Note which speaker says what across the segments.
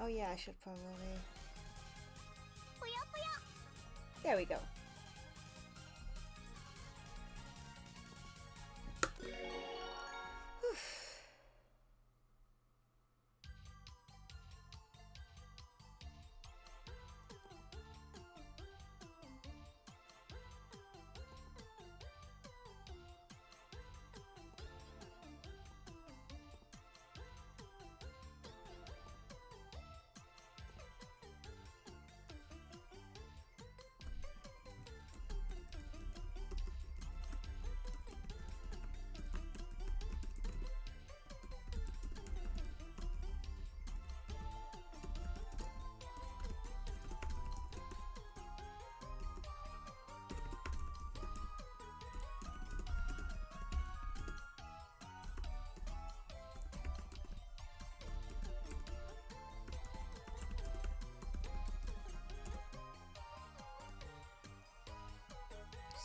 Speaker 1: Oh yeah, I should probably... There we go.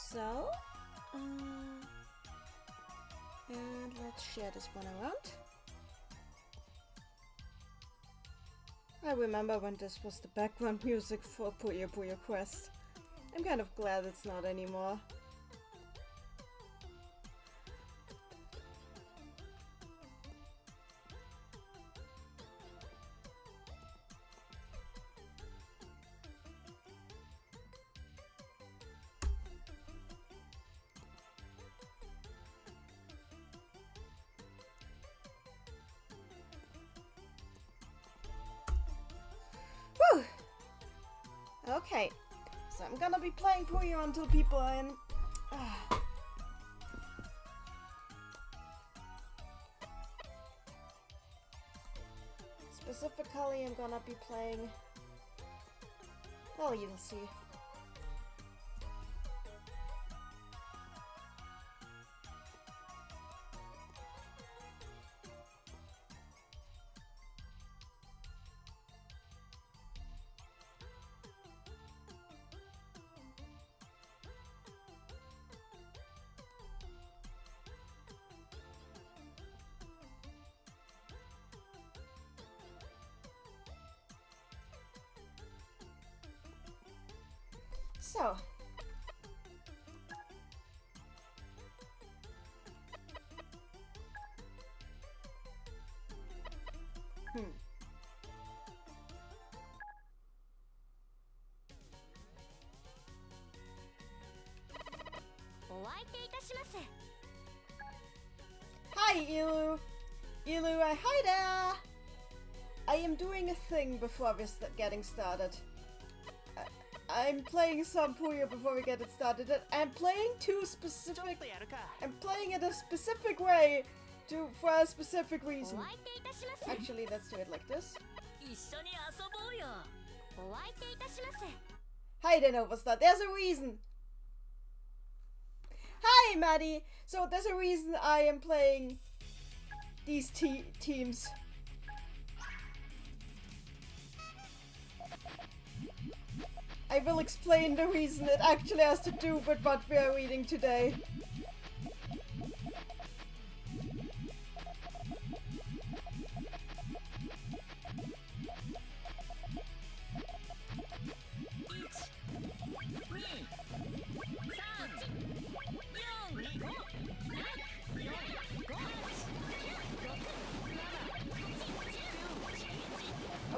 Speaker 1: So, and let's share this one around. I remember when this was the background music for Puyo Puyo Quest. I'm kind of glad it's not anymore. Okay, so I'm gonna be playing Puyo until people are in. Specifically, I'm gonna be playing. Well, you'll see. So, Hi, Ilu! Ilu, hi there! I am doing a thing before we're getting started. I'm playing some Puyo before we get it started. I'm playing I'm playing it a specific way for a specific reason. Actually, let's do it like this. Hi, Denovastar. There's a reason. Hi, Maddie. So there's a reason I am playing these teams. I will explain the reason. It actually has to do with what we are reading today.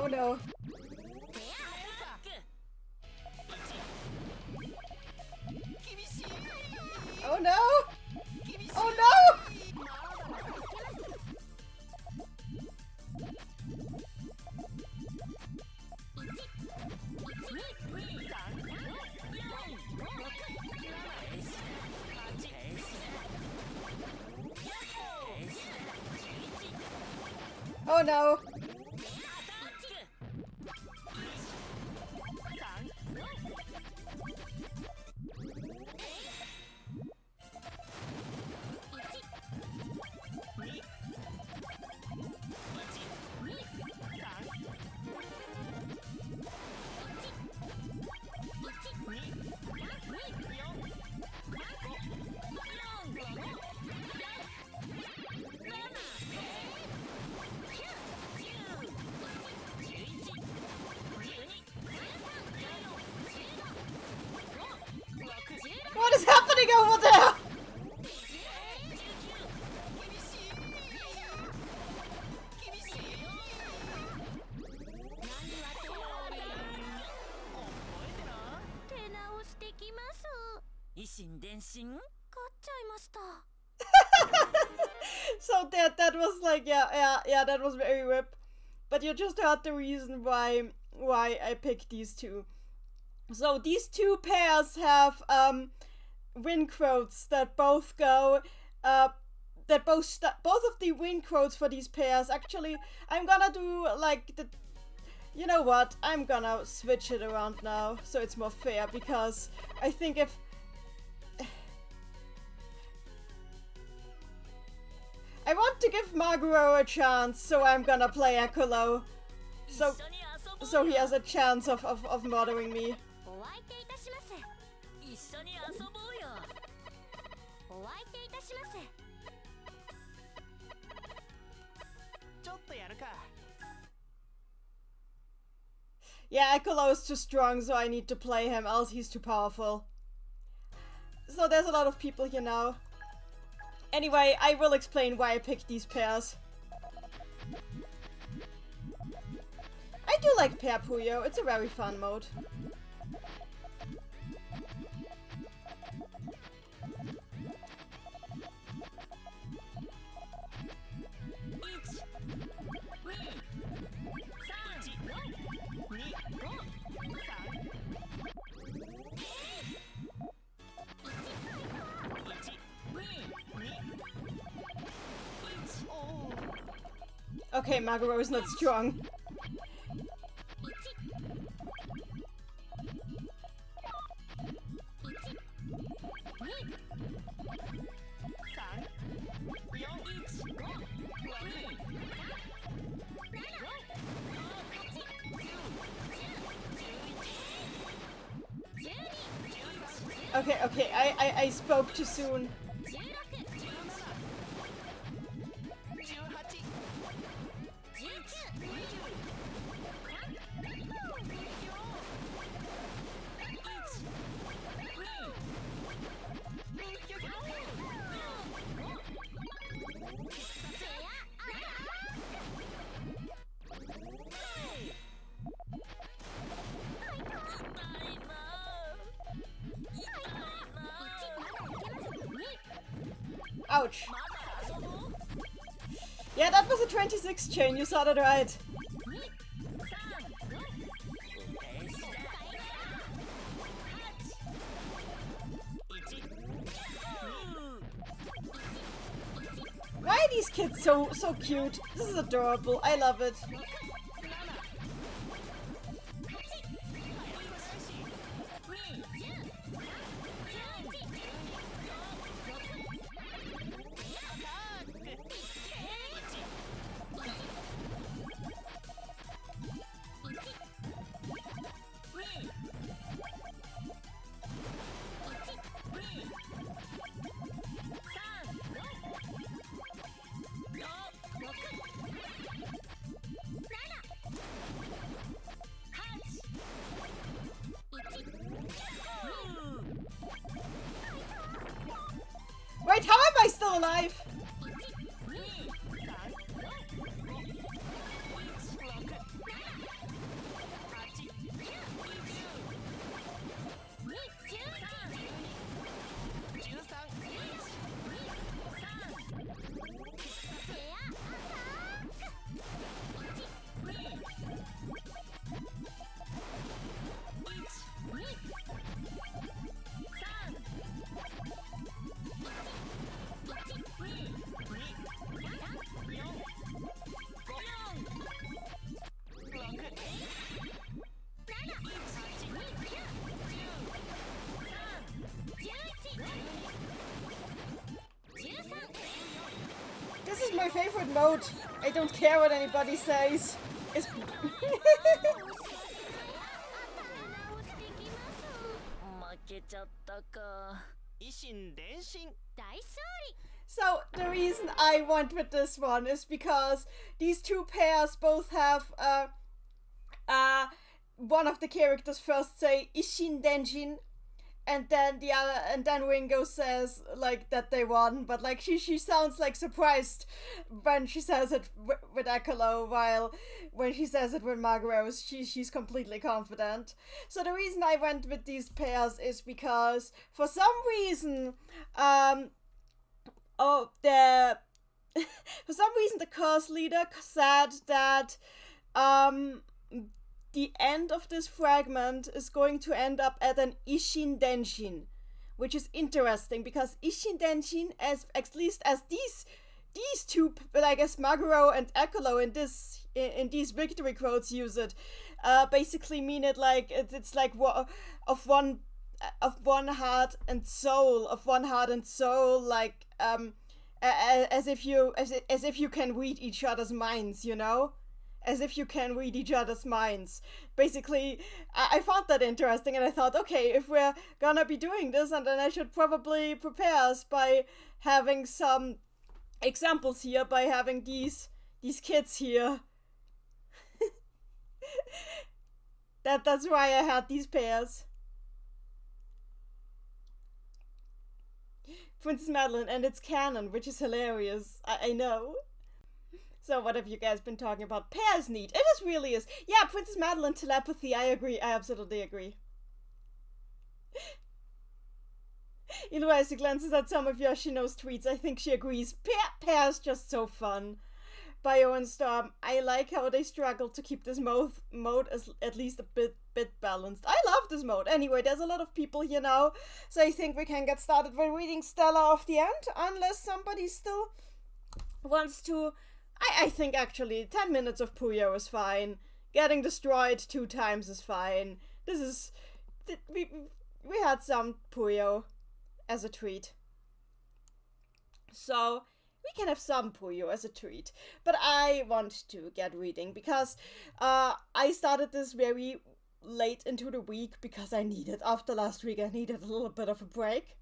Speaker 1: Oh no. Oh no! Oh no! Oh no! So that was like yeah that was very rip. But you just heard the reason why I picked these two. So these two pairs have win quotes that both go both of the win quotes for these pairs. Actually, I'm gonna do like the, you know what, I'm gonna switch it around now so it's more fair, because I think if I want to give Maguro a chance, so I'm gonna play Ekolo. So he has a chance of murdering me. Yeah, Ekolo is too strong, so I need to play him, else he's too powerful. So there's a lot of people here now. Anyway, I will explain why I picked these pairs. I do like Pair Puyo, it's a very fun mode. Okay, Maguro is not strong. Okay, I spoke too soon. Ouch. Yeah, that was a 26 chain, you saw that right. Why are these kids so cute? This is adorable. I love it. Wait, how am I still alive? This is my favorite mode. I don't care what anybody says. It's So the reason I went with this one is because these two pairs both have one of the characters first say Ishin Denjin, and then Ringo says like that they won, but like she sounds like surprised when she says it with Ekolo, while when she says it with Magro, she's completely confident. So the reason I went with these pairs is because for some reason, for some reason the curse leader said that the end of this fragment is going to end up at an Ishin Denshin, which is interesting because Ishin Denshin, as at least as these two, but I guess Maguro and Ekolo in these victory quotes use it, basically mean it like it's like of one heart and soul, like as if you can read each other's minds, you know. As if you can read each other's minds. Basically, I found that interesting, and I thought, okay, if we're gonna be doing this, and then I should probably prepare us by having some examples here, by having these kids here. That's why I had these pairs. Princess Madeline, and it's canon, which is hilarious. I know. So what have you guys been talking about? Pairs neat. It is really is. Yeah, Princess Madeline telepathy. I agree. I absolutely agree. Eloise glances at some of Yoshino's tweets. I think she agrees. Pairs just so fun. Bio and Storm. I like how they struggle to keep this mode as at least a bit balanced. I love this mode. Anyway, there's a lot of people here now, so I think we can get started with reading Stella of the End, unless somebody still wants to. I think actually 10 minutes of Puyo is fine. Getting destroyed 2 times is fine. We had some Puyo as a treat. So we can have some Puyo as a treat. But I want to get reading because I started this very late into the week because after last week I needed a little bit of a break.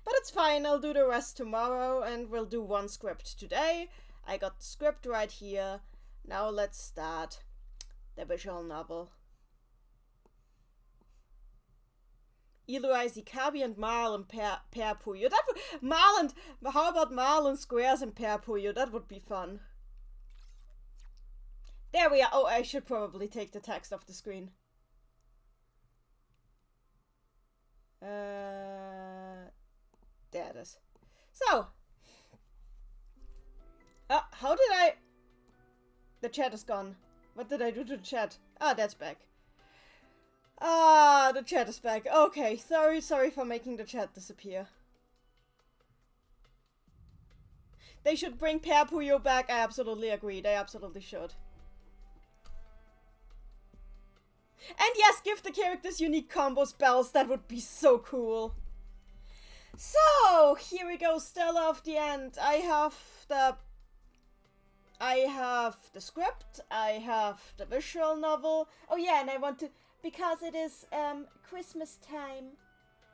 Speaker 1: But it's fine, I'll do the rest tomorrow and we'll do 1 script today. I got the script right here. Now let's start the visual novel. Eloise, Ikabi, and Marlon pair Puyo. How about Marlon Squares and pair Puyo? That would be fun. There we are. Oh, I should probably take the text off the screen. There it is. So. How did I... The chat is gone. What did I do to the chat? Ah, that's back. Ah, the chat is back. Okay, sorry for making the chat disappear. They should bring Pair Puyo back. I absolutely agree. They absolutely should. And yes, give the characters unique combo spells. That would be so cool. So, here we go. Stella of the End. I have the script, I have the visual novel. Oh yeah, and I want to, because it is Christmas time,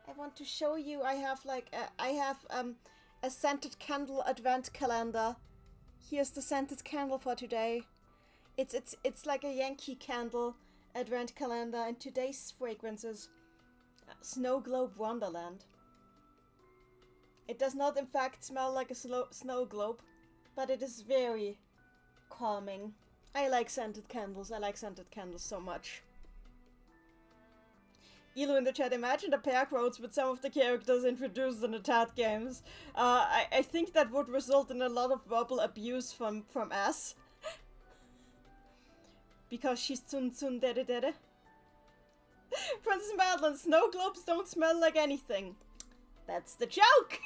Speaker 1: I want to show you, I have a scented candle advent calendar. Here's the scented candle for today. It's like a Yankee candle advent calendar, and today's fragrance is Snow Globe Wonderland. It does not in fact smell like a snow globe, but it is very calming. I like scented candles. I like scented candles so much. Elu in the chat, imagine the pair quotes with some of the characters introduced in the Tat games. I think that would result in a lot of verbal abuse from S. Because she's tsun dede dede. Princess Madeline, snow globes don't smell like anything. That's the joke!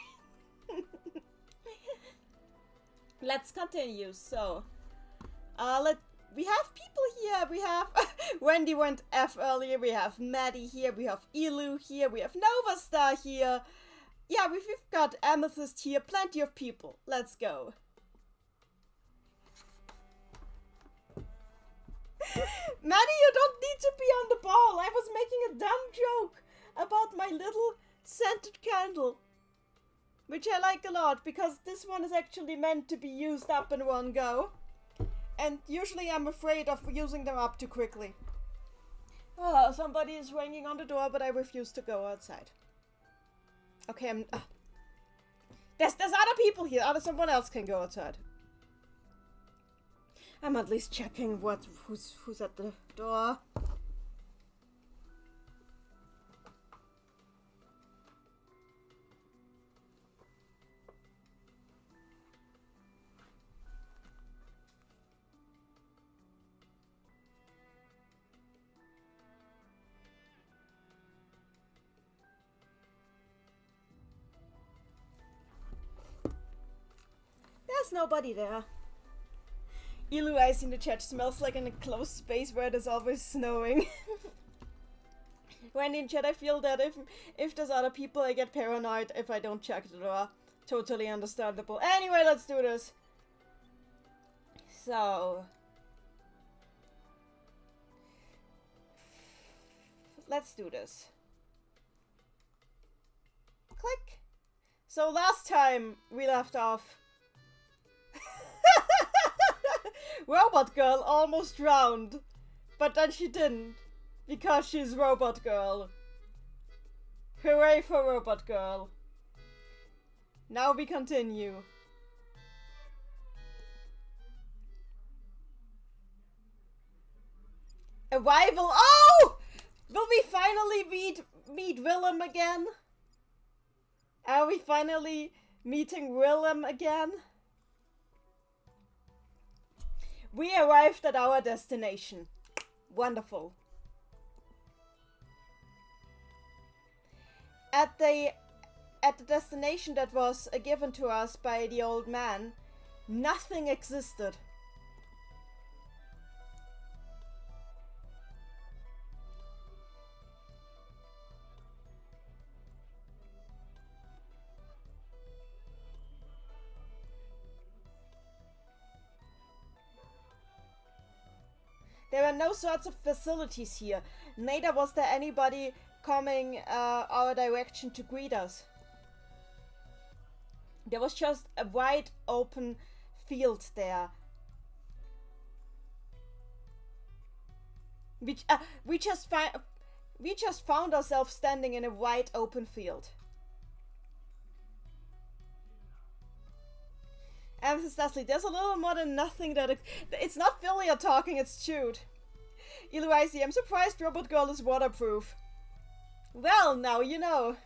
Speaker 1: Let's continue. So, we have people here. We have Wendy went F earlier. We have Maddie here. We have Elu here. We have Nova Star here. Yeah, we've got Amethyst here. Plenty of people. Let's go. Maddie, you don't need to be on the ball. I was making a dumb joke about my little scented candle, which I like a lot because this one is actually meant to be used up in one go. And usually I'm afraid of using them up too quickly. Oh, somebody is ringing on the door, but I refuse to go outside. Okay, there's other people here. Someone else can go outside. I'm at least checking who's at the door. There's nobody there. Ilu ice in the chat smells like an enclosed space where it is always snowing. When in chat, I feel that if there's other people, I get paranoid if I don't check the door. Totally understandable. Anyway, let's do this. So, let's do this. Click. So last time we left off, Robot Girl almost drowned, but then she didn't, because she's Robot Girl. Hooray for Robot Girl. Now we continue. Arrival. Oh! Will we finally meet Willem again? Are we finally meeting Willem again? We arrived at our destination. Wonderful. At the destination that was given to us by the old man, nothing existed. There were no sorts of facilities here. Neither was there anybody coming our direction to greet us. There was just a wide open field there. We just found ourselves standing in a wide open field. Amethyst Leslie, there's a little more than nothing that it's not Philia talking, it's Jude. Eloise, I'm surprised Robot Girl is waterproof. Well, now you know.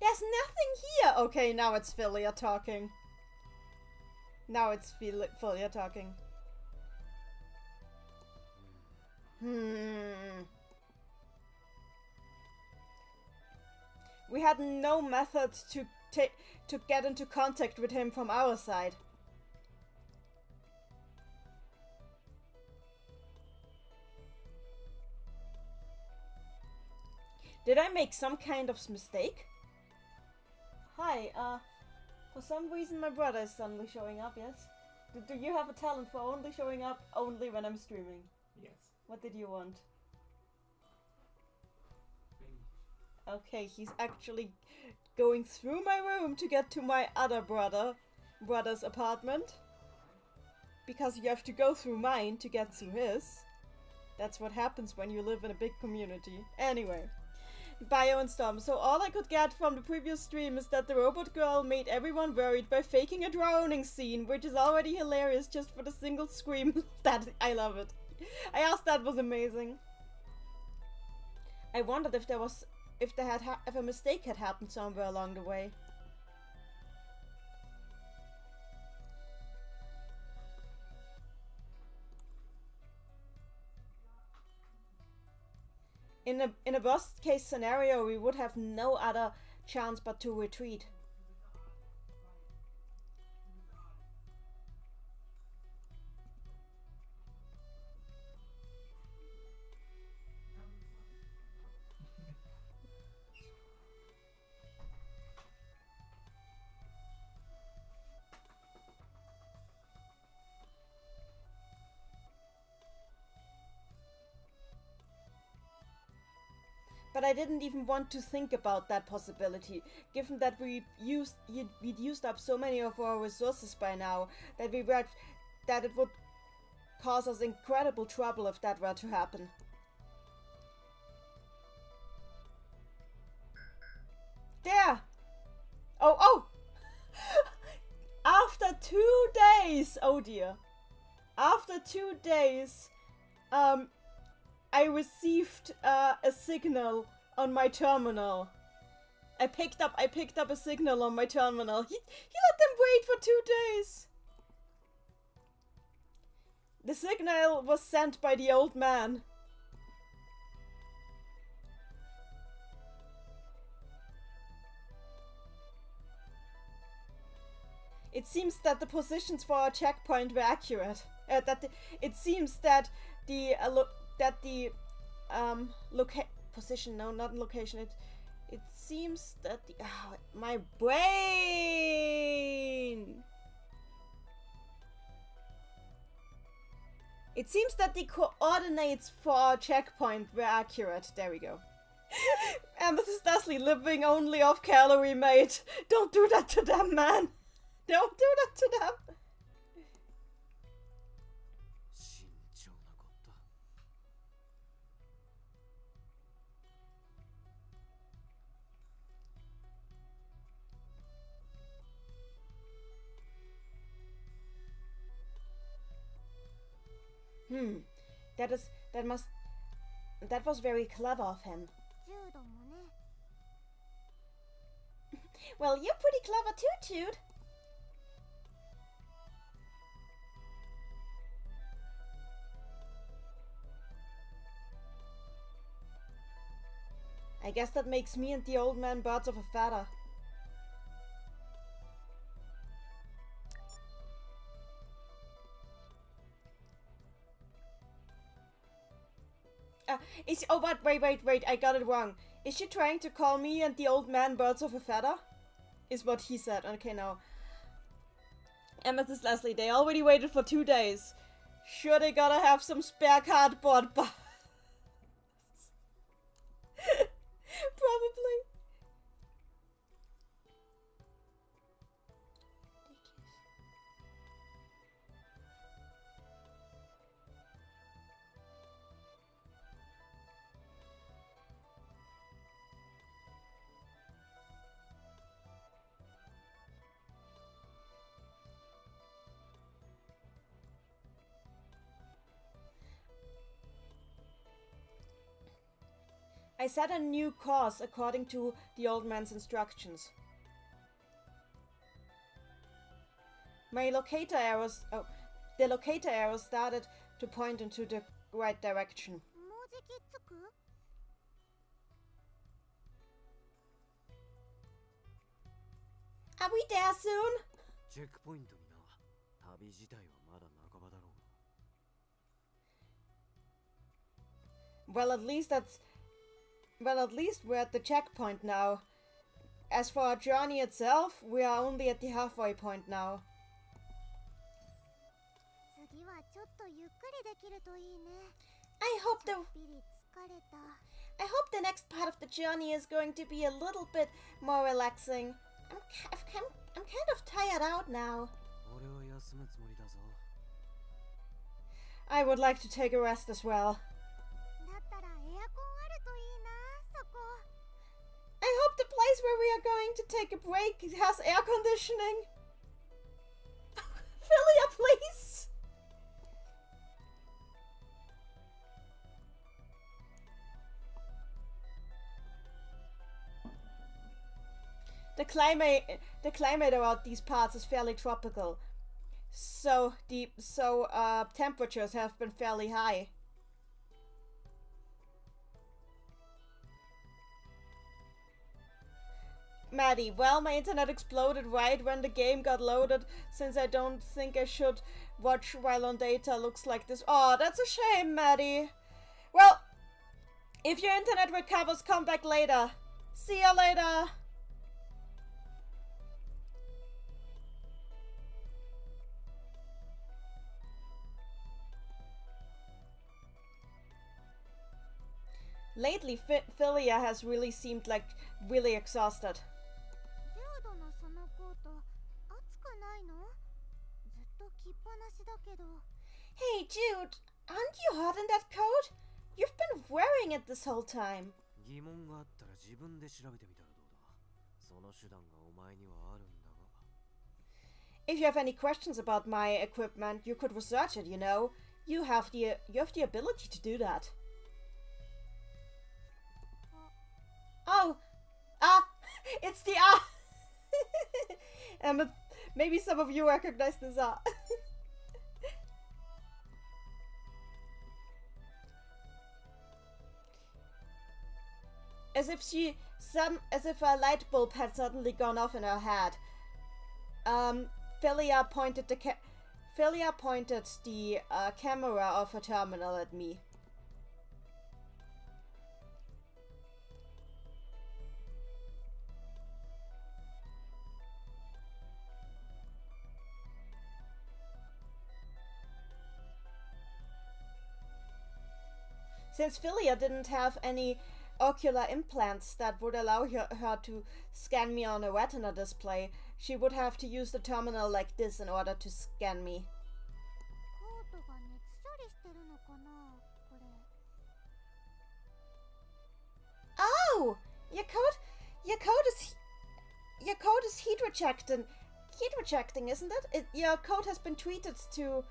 Speaker 1: There's nothing here! Okay, now it's Philia talking. Now it's Philia talking. We had no method to get into contact with him from our side. Did I make some kind of mistake? Hi, for some reason my brother is suddenly showing up, yes? Do you have a talent for only showing up only when I'm streaming?
Speaker 2: Yes.
Speaker 1: What did you want? Okay, he's actually going through my room to get to my other brother's apartment. Because you have to go through mine to get to his. That's what happens when you live in a big community. Anyway. Bio and Storm. So all I could get from the previous stream is that the Robot Girl made everyone worried by faking a drowning scene, which is already hilarious just for the single scream. I love it. I asked, that was amazing. I wondered if if a mistake had happened somewhere along the way. In a worst case scenario, we would have no other chance but to retreat. But I didn't even want to think about that possibility, given that we'd used up so many of our resources by now, that it would cause us incredible trouble if that were to happen. there. Oh! After 2 days, oh dear. After 2 days, I received a signal on my terminal. I picked up a signal on my terminal. He let them wait for 2 days. The signal was sent by the old man. It seems that the positions for our checkpoint were accurate. It seems that the position, no, not location. It seems that the my brain. It seems that the coordinates for our checkpoint were accurate. There we go. Amethyst Dusty living only off calorie, mate. Don't do that to them, man. Don't do that to them. That was very clever of him. Well, you're pretty clever too, Jude. I guess that makes me and the old man birds of a feather. Oh, but wait, I got it wrong. Is she trying to call me and the old man birds of a feather? Is what he said. Okay, now. Amethyst Leslie, they already waited for 2 days. Sure, they gotta have some spare cardboard, but probably. I set a new course according to the old man's instructions. The locator arrow started to point into the right direction. Are we there soon? Well, at least we're at the checkpoint now. As for our journey itself, we are only at the halfway point now. I hope the next part of the journey is going to be a little bit more relaxing. I'm kind of tired out now. I would like to take a rest as well. I hope the place where we are going to take a break has air conditioning. Philia, please! The climate around these parts is fairly tropical. So temperatures have been fairly high. Maddie, well, my internet exploded right when the game got loaded, since I don't think I should watch while on data looks like this. Oh, that's a shame, Maddie. Well, if your internet recovers, come back later. See you later. Lately, Philia has really seemed like really exhausted. Hey Jude, aren't you hot in that coat? You've been wearing it this whole time. If you have any questions about my equipment, you could research it, you know. You have the ability to do that. Oh! It's the maybe some of you recognize this As if a light bulb had suddenly gone off in her head. Philia pointed the camera of her terminal at me. Since Philia didn't have any ocular implants that would allow her to scan me on a retina display, she would have to use the terminal like this in order to scan me. Oh! Your code is heat rejecting, isn't it? Your code has been treated to,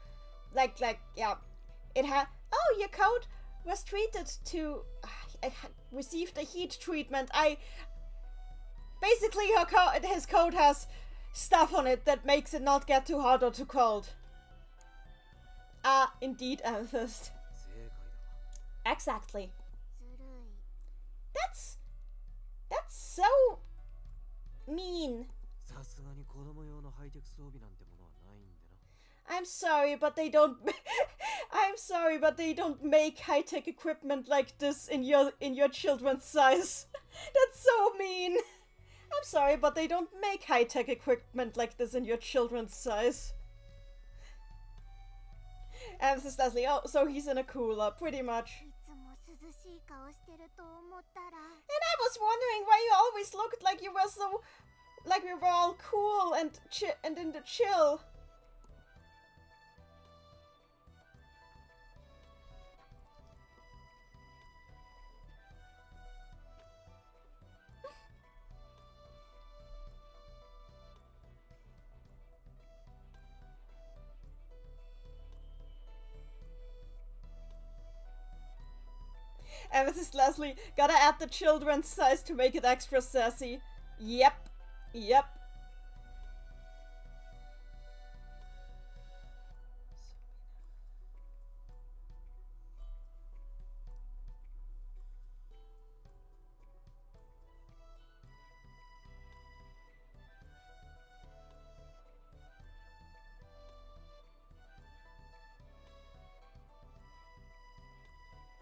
Speaker 1: your code was treated to, received a heat treatment. Basically his code has stuff on it that makes it not get too hot or too cold. Indeed, Amethyst. Exactly. That's so mean. I'm sorry, but they don't make high-tech equipment like this in your children's size. That's so mean. I'm sorry, but they don't make high-tech equipment like this in your children's size. And Mrs. Leslie, oh, so he's in a cooler, pretty much. And I was wondering why you always looked like you were so, like we were all cool and in the chill. And Mrs. Leslie, gotta add the children's size to make it extra sassy. Yep.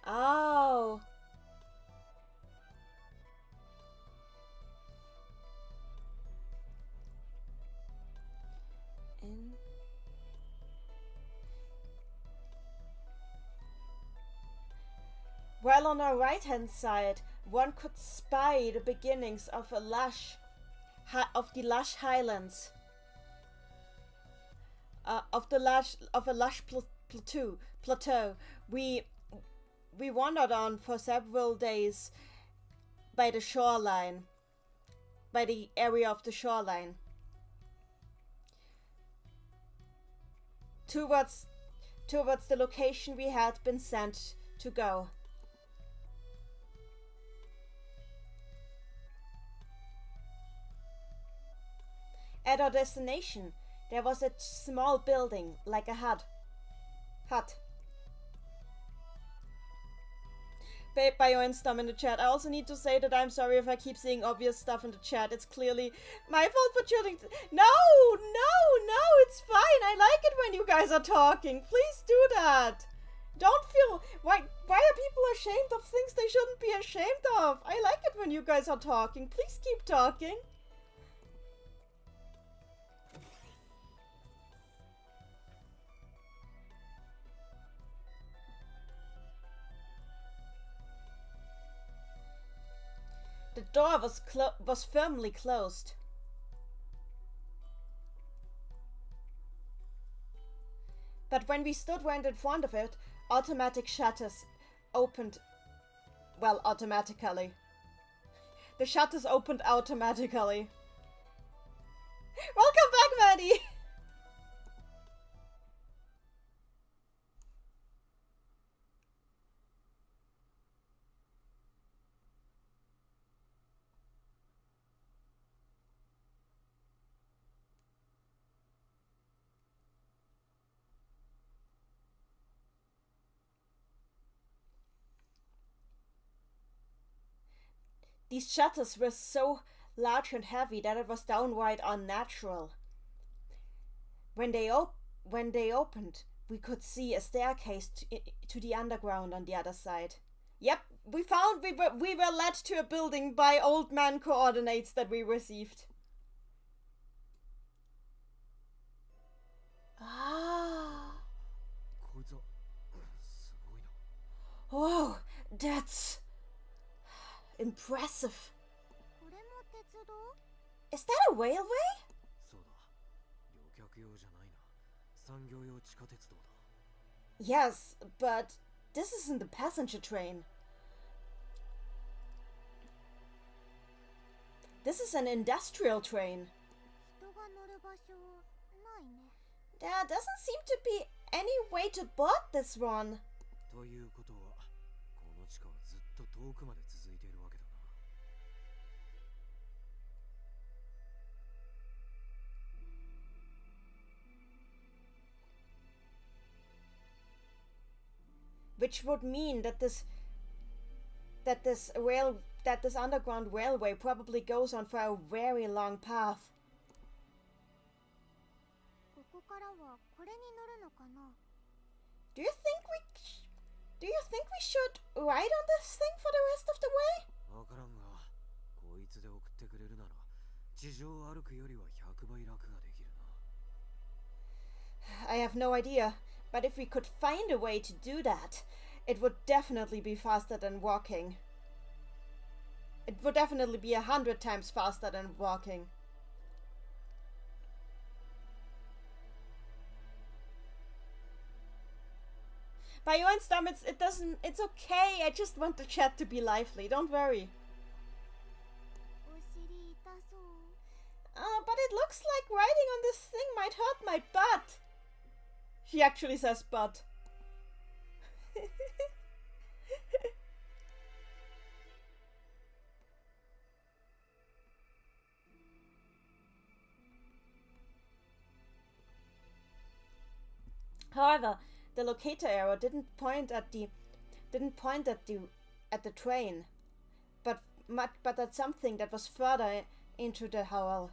Speaker 1: Oh. Well, on our right-hand side, one could spy the beginnings of the lush highlands. Of a lush plateau. We wandered on for several days by the shoreline, by the area of the shoreline, towards the location we had been sent to go. At our destination, there was a small building, like a hut. Babe, by your Instam in the chat. I also need to say that I'm sorry if I keep seeing obvious stuff in the chat. It's clearly my fault for choosing. No, it's fine. I like it when you guys are talking. Please do that. Don't feel... Why are people ashamed of things they shouldn't be ashamed of? I like it when you guys are talking. Please keep talking. The door was firmly closed. But when we stood right in front of it, automatic shutters opened, well, automatically. The shutters opened automatically. Welcome back, Maddie! These shutters were so large and heavy that it was downright unnatural. When they opened, we could see a staircase to the underground on the other side. Yep, we were led to a building by old man coordinates that we received. Ah. Whoa, that's impressive. Is that a railway? Yes, but this isn't a passenger train. This is an industrial train. There doesn't seem to be any way to board this one. Which would mean that this underground railway probably goes on for a very long path. Do you think we should ride on this thing for the rest of the way? I have no idea, but if we could find a way to do that, it would definitely be faster than walking. It would definitely be 100 times faster than walking. By your stomach, it's okay. I just want the chat to be lively. Don't worry. But it looks like riding on this thing might hurt my butt. She actually says butt. However, the locator arrow didn't point at the train, but at something that was further into the hole.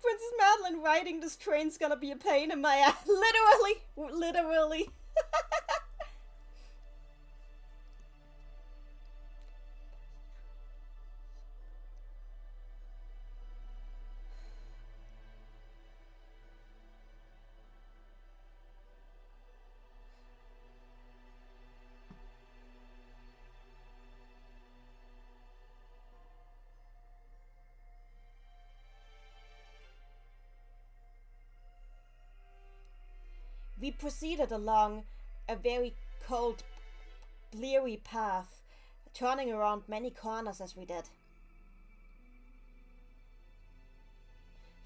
Speaker 1: Princess Madeline riding this train's gonna be a pain in my ass. Literally. We proceeded along a very cold, bleary path, turning around many corners as we did.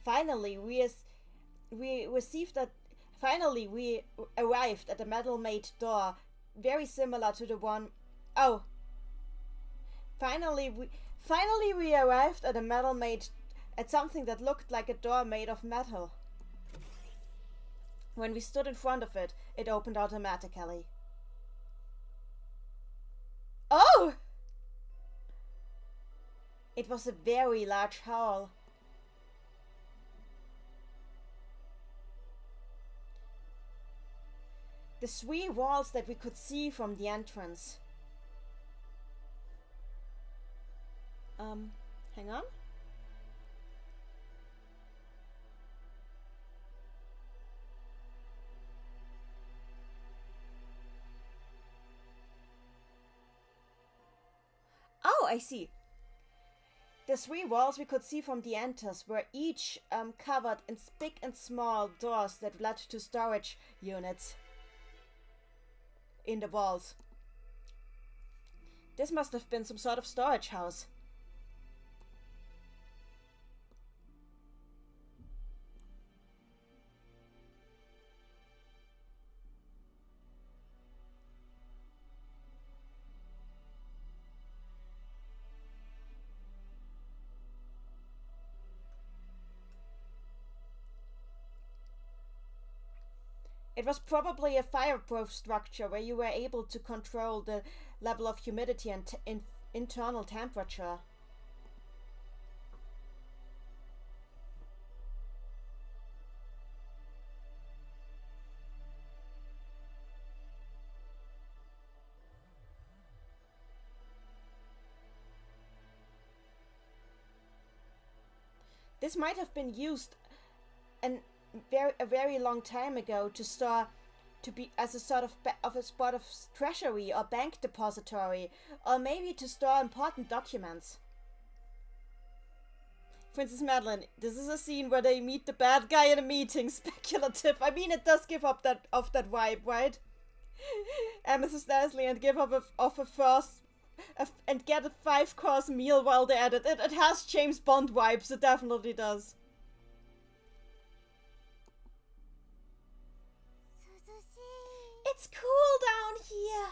Speaker 1: Finally, we arrived at a metal-made door, very similar to the one. Oh. Finally, we arrived at at something that looked like a door made of metal. When we stood in front of it, it opened automatically. Oh! It was a very large hall. The 3 walls that we could see from the entrance. Hang on. Oh, I see. The 3 walls we could see from the enters were each covered in big and small doors that led to storage units in the walls. This must have been some sort of storage house. It was probably a fireproof structure where you were able to control the level of humidity and internal temperature. This might have been used a very long time ago to store, to be as a sort of a spot of treasury or bank depository, or maybe to store important documents. Princess Madeline, this is a scene where they meet the bad guy in a meeting. Speculative. I mean, it does give up that vibe, right? Amethyst Leslie and give up a first and get a 5-course meal while they're at it. It has James Bond vibes. It definitely does. It's cool down here.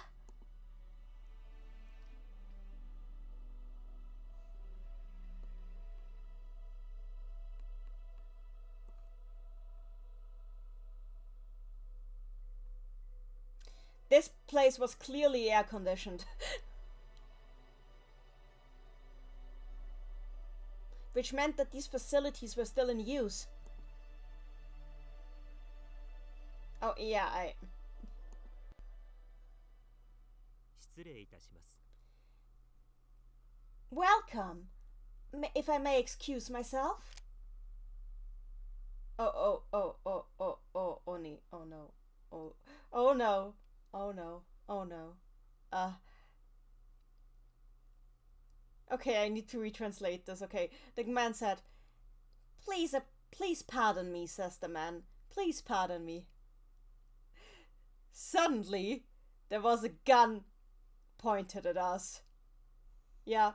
Speaker 1: This place was clearly air conditioned. Which meant that these facilities were still in use. Oh, yeah, Welcome. If I may excuse myself. Oh no. Oh no. Oh no. Oh no. Oh no. Okay, I need to retranslate this. Okay. The man said, please pardon me, says the man. Please pardon me. Suddenly, there was a gun pointed at us. Yeah.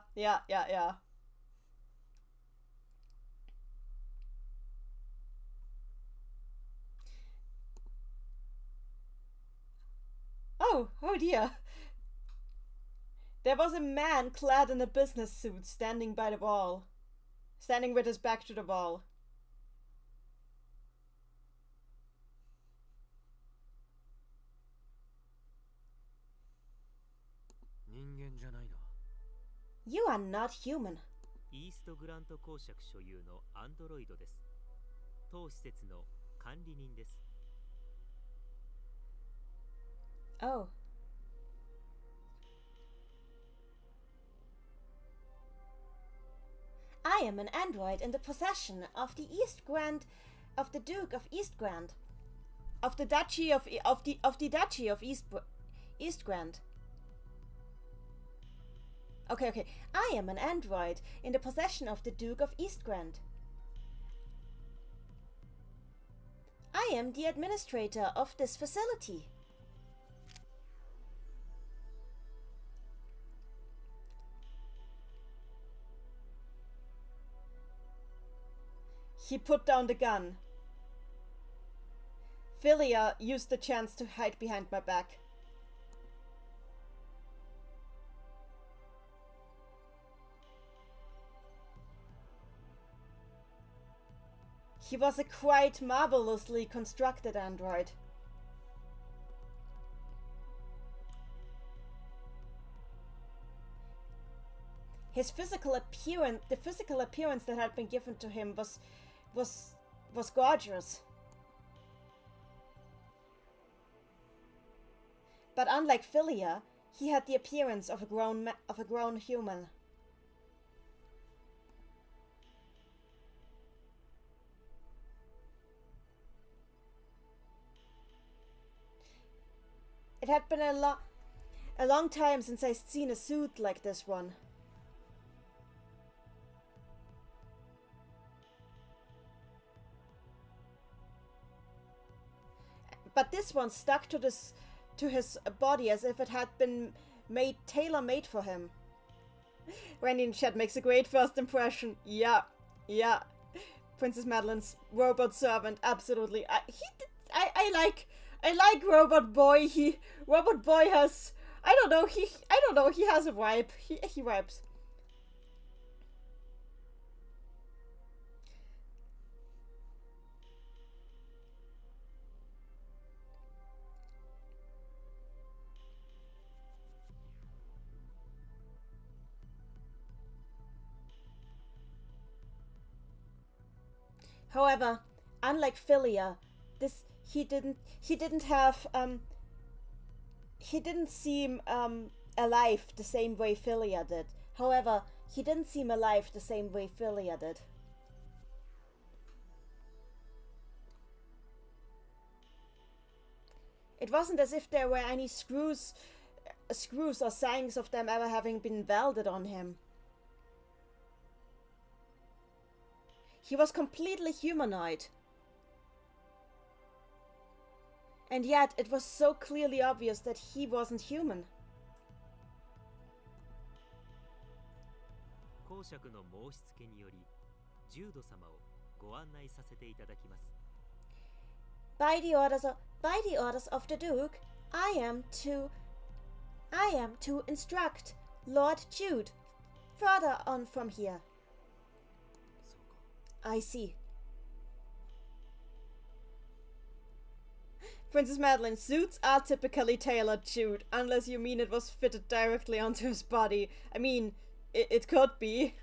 Speaker 1: Oh dear. There was a man clad in a business suit standing by the wall. Standing with his back to the wall. You are not human. イーストグラント公爵所有のアンドロイドです。当施設の管理人です。Oh. I am an android in the possession of the of the Duke of East Grand, of the Duchy of the Duchy of East Grand. Okay. I am an android in the possession of the Duke of East Grand. I am the administrator of this facility. He put down the gun. Philia used the chance to hide behind my back. He was a quite marvelously constructed android. His physical appearance, the physical appearance that had been given to him was gorgeous. But unlike Philia, he had the appearance of a grown human. It had been a long time since I'd seen a suit like this one. but this one stuck to his body as if it had been tailor-made for him. Randy in chat makes a great first impression. Yeah. Princess Madeline's robot servant, absolutely. I like Robot Boy. Robot Boy has, I don't know, he has a vibe. He vibes. However, unlike Philia, he didn't seem alive the same way Philia did. However, he didn't seem alive the same way Philia did. It wasn't as if there were any screws or signs of them ever having been welded on him. He was completely humanoid. And yet, it was so clearly obvious that he wasn't human. By the orders of the Duke, I am to instruct Lord Jude further on from here. I see. Princess Madeline, suits are typically tailored, Jude, unless you mean it was fitted directly onto his body. I mean, it could be.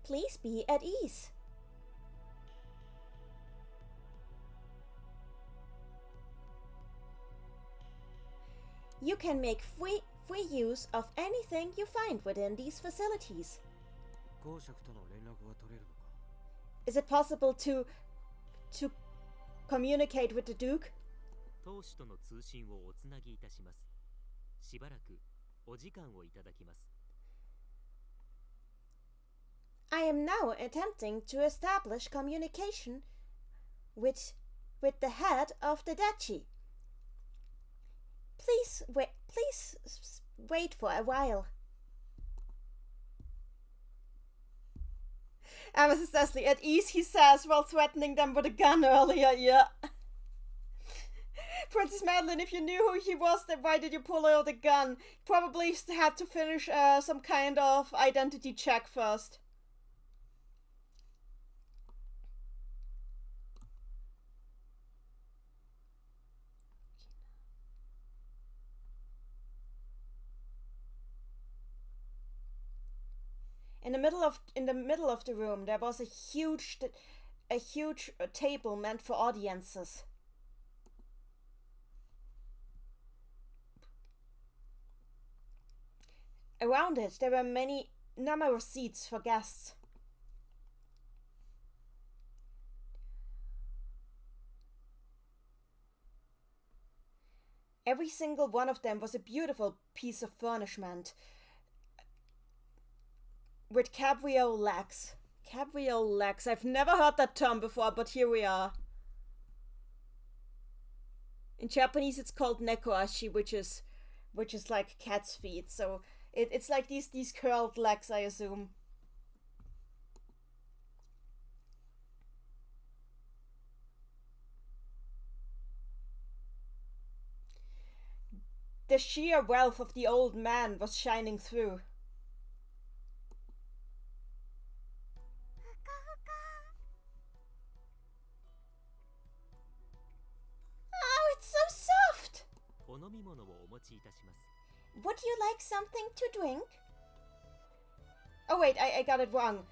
Speaker 1: Please be at ease. You can make free use of anything you find within these facilities. Is it possible to communicate with the Duke? I am now attempting to establish communication with the head of the duchy. Please wait for a while. Mrs. Leslie, at ease, he says, while threatening them with a gun earlier, yeah. Princess Madeline, if you knew who he was, then why did you pull out the gun? Probably had to finish some kind of identity check first. In the middle of the room, there was a huge table meant for audiences. Around it, there were numerous seats for guests. Every single one of them was a beautiful piece of furnishment. With cabriole legs. Cabriole legs. I've never heard that term before, but here we are. In Japanese, it's called nekoashi, which is like cat's feet. So it's like these curled legs, I assume. The sheer wealth of the old man was shining through. Would you like something to drink? Oh wait, I got it wrong.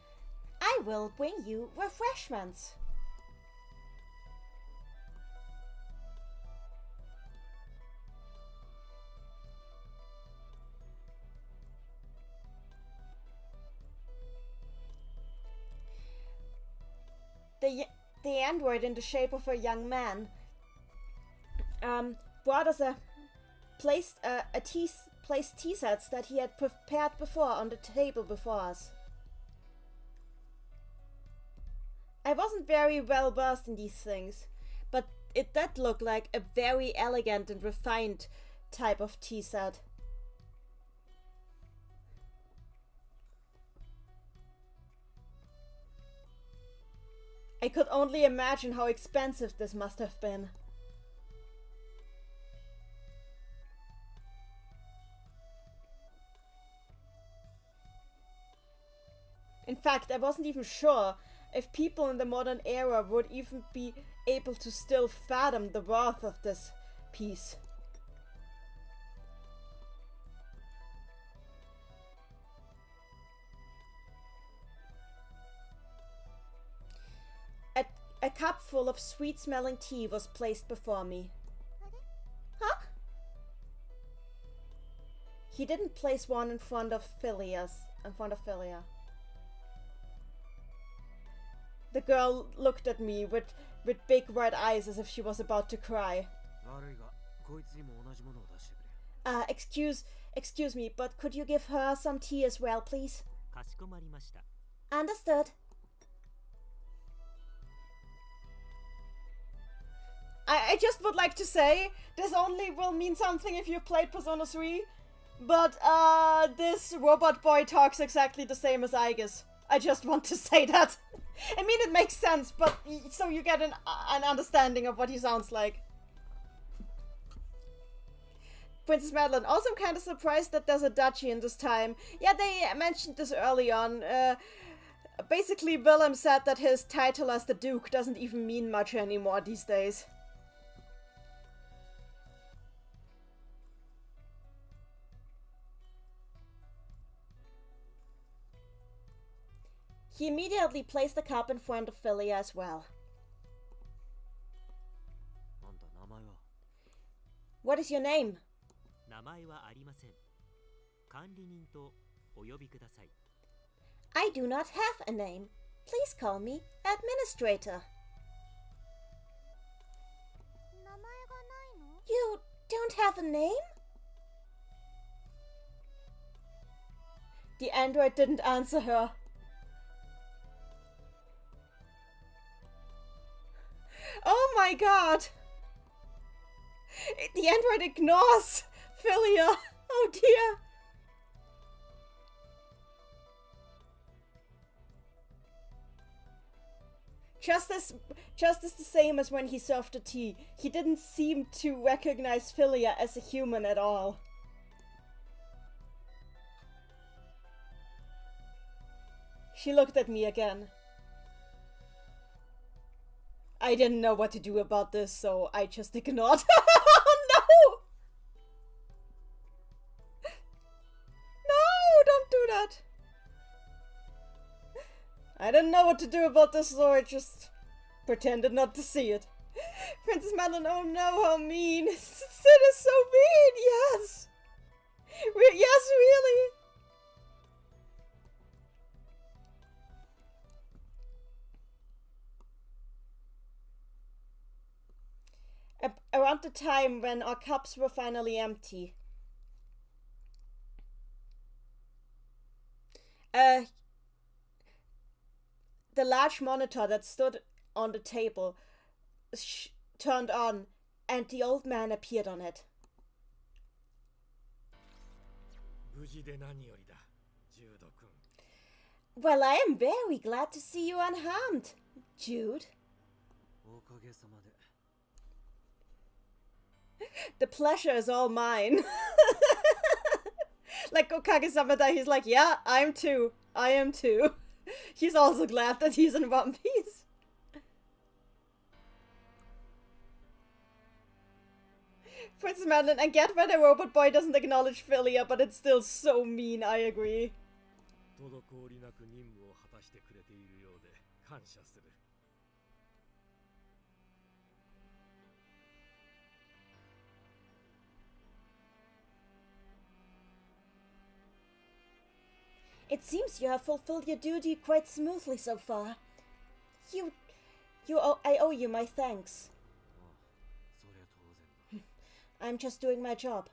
Speaker 1: I will bring you refreshments. The android in the shape of a young man brought us placed tea sets that he had prepared before on the table before us. I wasn't very well versed in these things, but it did look like a very elegant and refined type of tea set. I could only imagine how expensive this must have been. In fact, I wasn't even sure if people in the modern era would even be able to still fathom the worth of this piece. A cup full of sweet-smelling tea was placed before me. Huh? He didn't place one in front of Philia. The girl looked at me with big red eyes as if she was about to cry. Excuse me, but could you give her some tea as well, please? Understood. I just would like to say, this only will mean something if you've played Persona 3, but this robot boy talks exactly the same as Aigis. I just want to say that. I mean, it makes sense, but so you get an understanding of what he sounds like. Princess Madeline, also I'm kind of surprised that there's a duchy in this time. Yeah, they mentioned this early on. Basically, Willem said that his title as the Duke doesn't even mean much anymore these days. He immediately placed the cup in front of Philia as well. What is your name? I do not have a name. Please call me Administrator. You don't have a name? The android didn't answer her. Oh my god! The android ignores Philia. Oh dear. Just as the same as when he served the tea, he didn't seem to recognize Philia as a human at all. She looked at me again. I didn't know what to do about this, so I just ignored. Oh no! No, don't do that. I didn't know what to do about this, so I just pretended not to see it. Princess Madeline, oh no, how mean. Sid is so mean, yes. Yes, really. Around the time when our cups were finally empty, the large monitor that stood on the table turned on, and the old man appeared on it. Well, I am very glad to see you unharmed, Jude. The pleasure is all mine. Like Okage-sama, he's like, yeah, I am too. He's also glad that he's in One Piece. Princess Madeline, I get why the robot boy doesn't acknowledge Philia, but it's still so mean, I agree. It seems you have fulfilled your duty quite smoothly so far. I owe you my thanks. I'm just doing my job.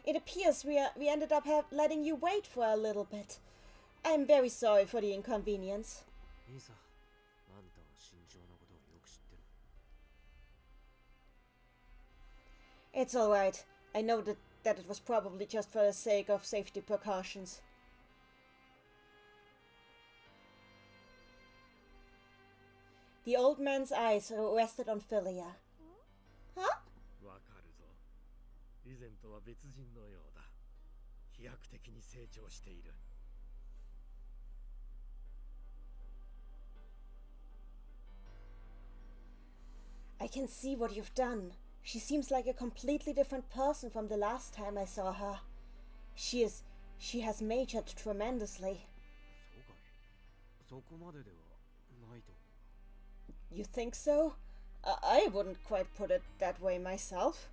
Speaker 1: It appears we ended up letting you wait for a little bit. I'm very sorry for the inconvenience.
Speaker 2: いいさ、あんたは慎重なことをよく知ってる。
Speaker 1: It's alright. I know that it was probably just for the sake of safety precautions. The old man's eyes rested on Philia. Huh?
Speaker 2: わかるぞ。以前とは別人のようだ。飛躍的に成長している。
Speaker 1: I can see what you've done. She seems like a completely different person from the last time I saw her. She has matured tremendously.
Speaker 2: そうかい。そこまでではないと思う。
Speaker 1: You think so? I wouldn't quite put it that way myself.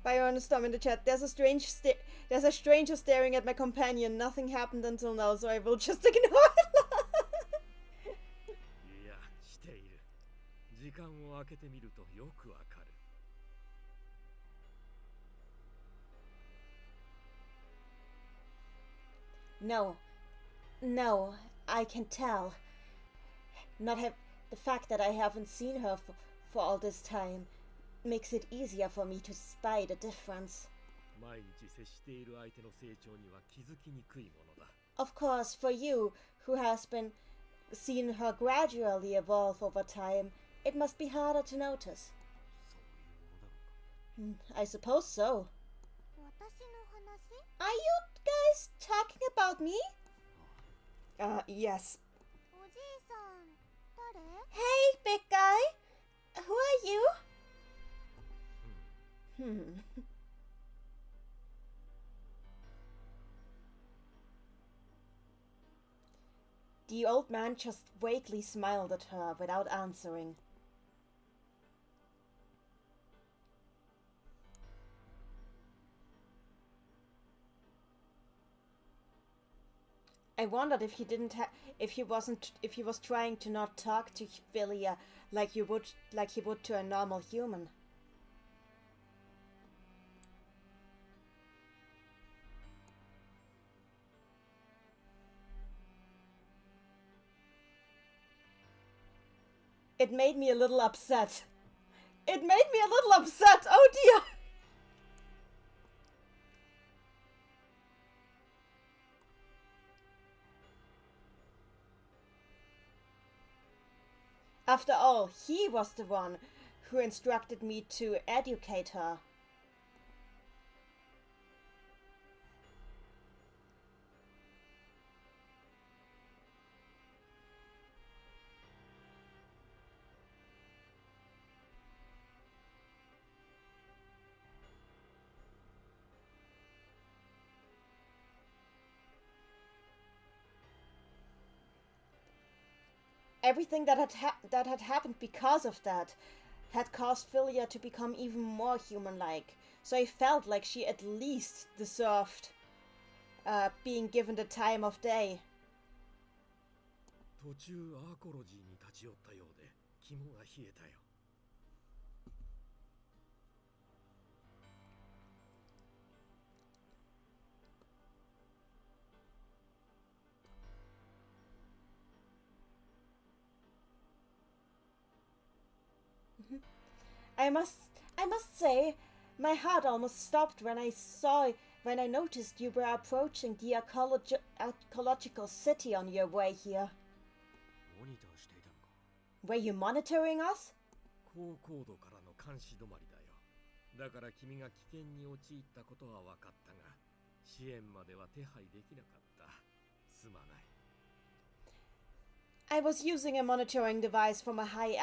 Speaker 1: Byron is Tom in the chat. There's a stranger staring at my companion. Nothing happened until now, so I will just ignore it.
Speaker 2: いや、している。時間を空けてみるとよくわかる。
Speaker 1: No, I can tell. The fact that I haven't seen her for all this time makes it easier for me to spy the difference.
Speaker 2: 毎日接している相手の成長には気づきにくいものだ。
Speaker 1: Of course, for you, who has been seen her gradually evolve over time, it must be harder to notice.
Speaker 2: そういうものだろうか。
Speaker 1: I suppose so.
Speaker 3: 私の話？
Speaker 1: Are you guys talking about me? Yes.
Speaker 3: おじいさん、誰？
Speaker 1: Hey, big guy. Who are you? The old man just vaguely smiled at her without answering. I wondered if he was trying to not talk to Philia like he would to a normal human. It made me a little upset. Oh dear. After all, he was the one who instructed me to educate her. Everything that had happened because of that had caused Philia to become even more human-like. So I felt like she at least deserved being given the time of day.
Speaker 2: 途中アーコロジーに立ち寄ったようで肝が冷えたよ。
Speaker 1: I must say, my heart almost stopped when I noticed you were approaching the ecological city on your way here.
Speaker 2: モニターしていたのか。
Speaker 1: Were you monitoring us?
Speaker 2: 高高度からの監視止まりだよ。だから君が危険に陥ったことは分かったが、支援までは手配できなかった。すまない。
Speaker 1: I was using a monitoring device from a high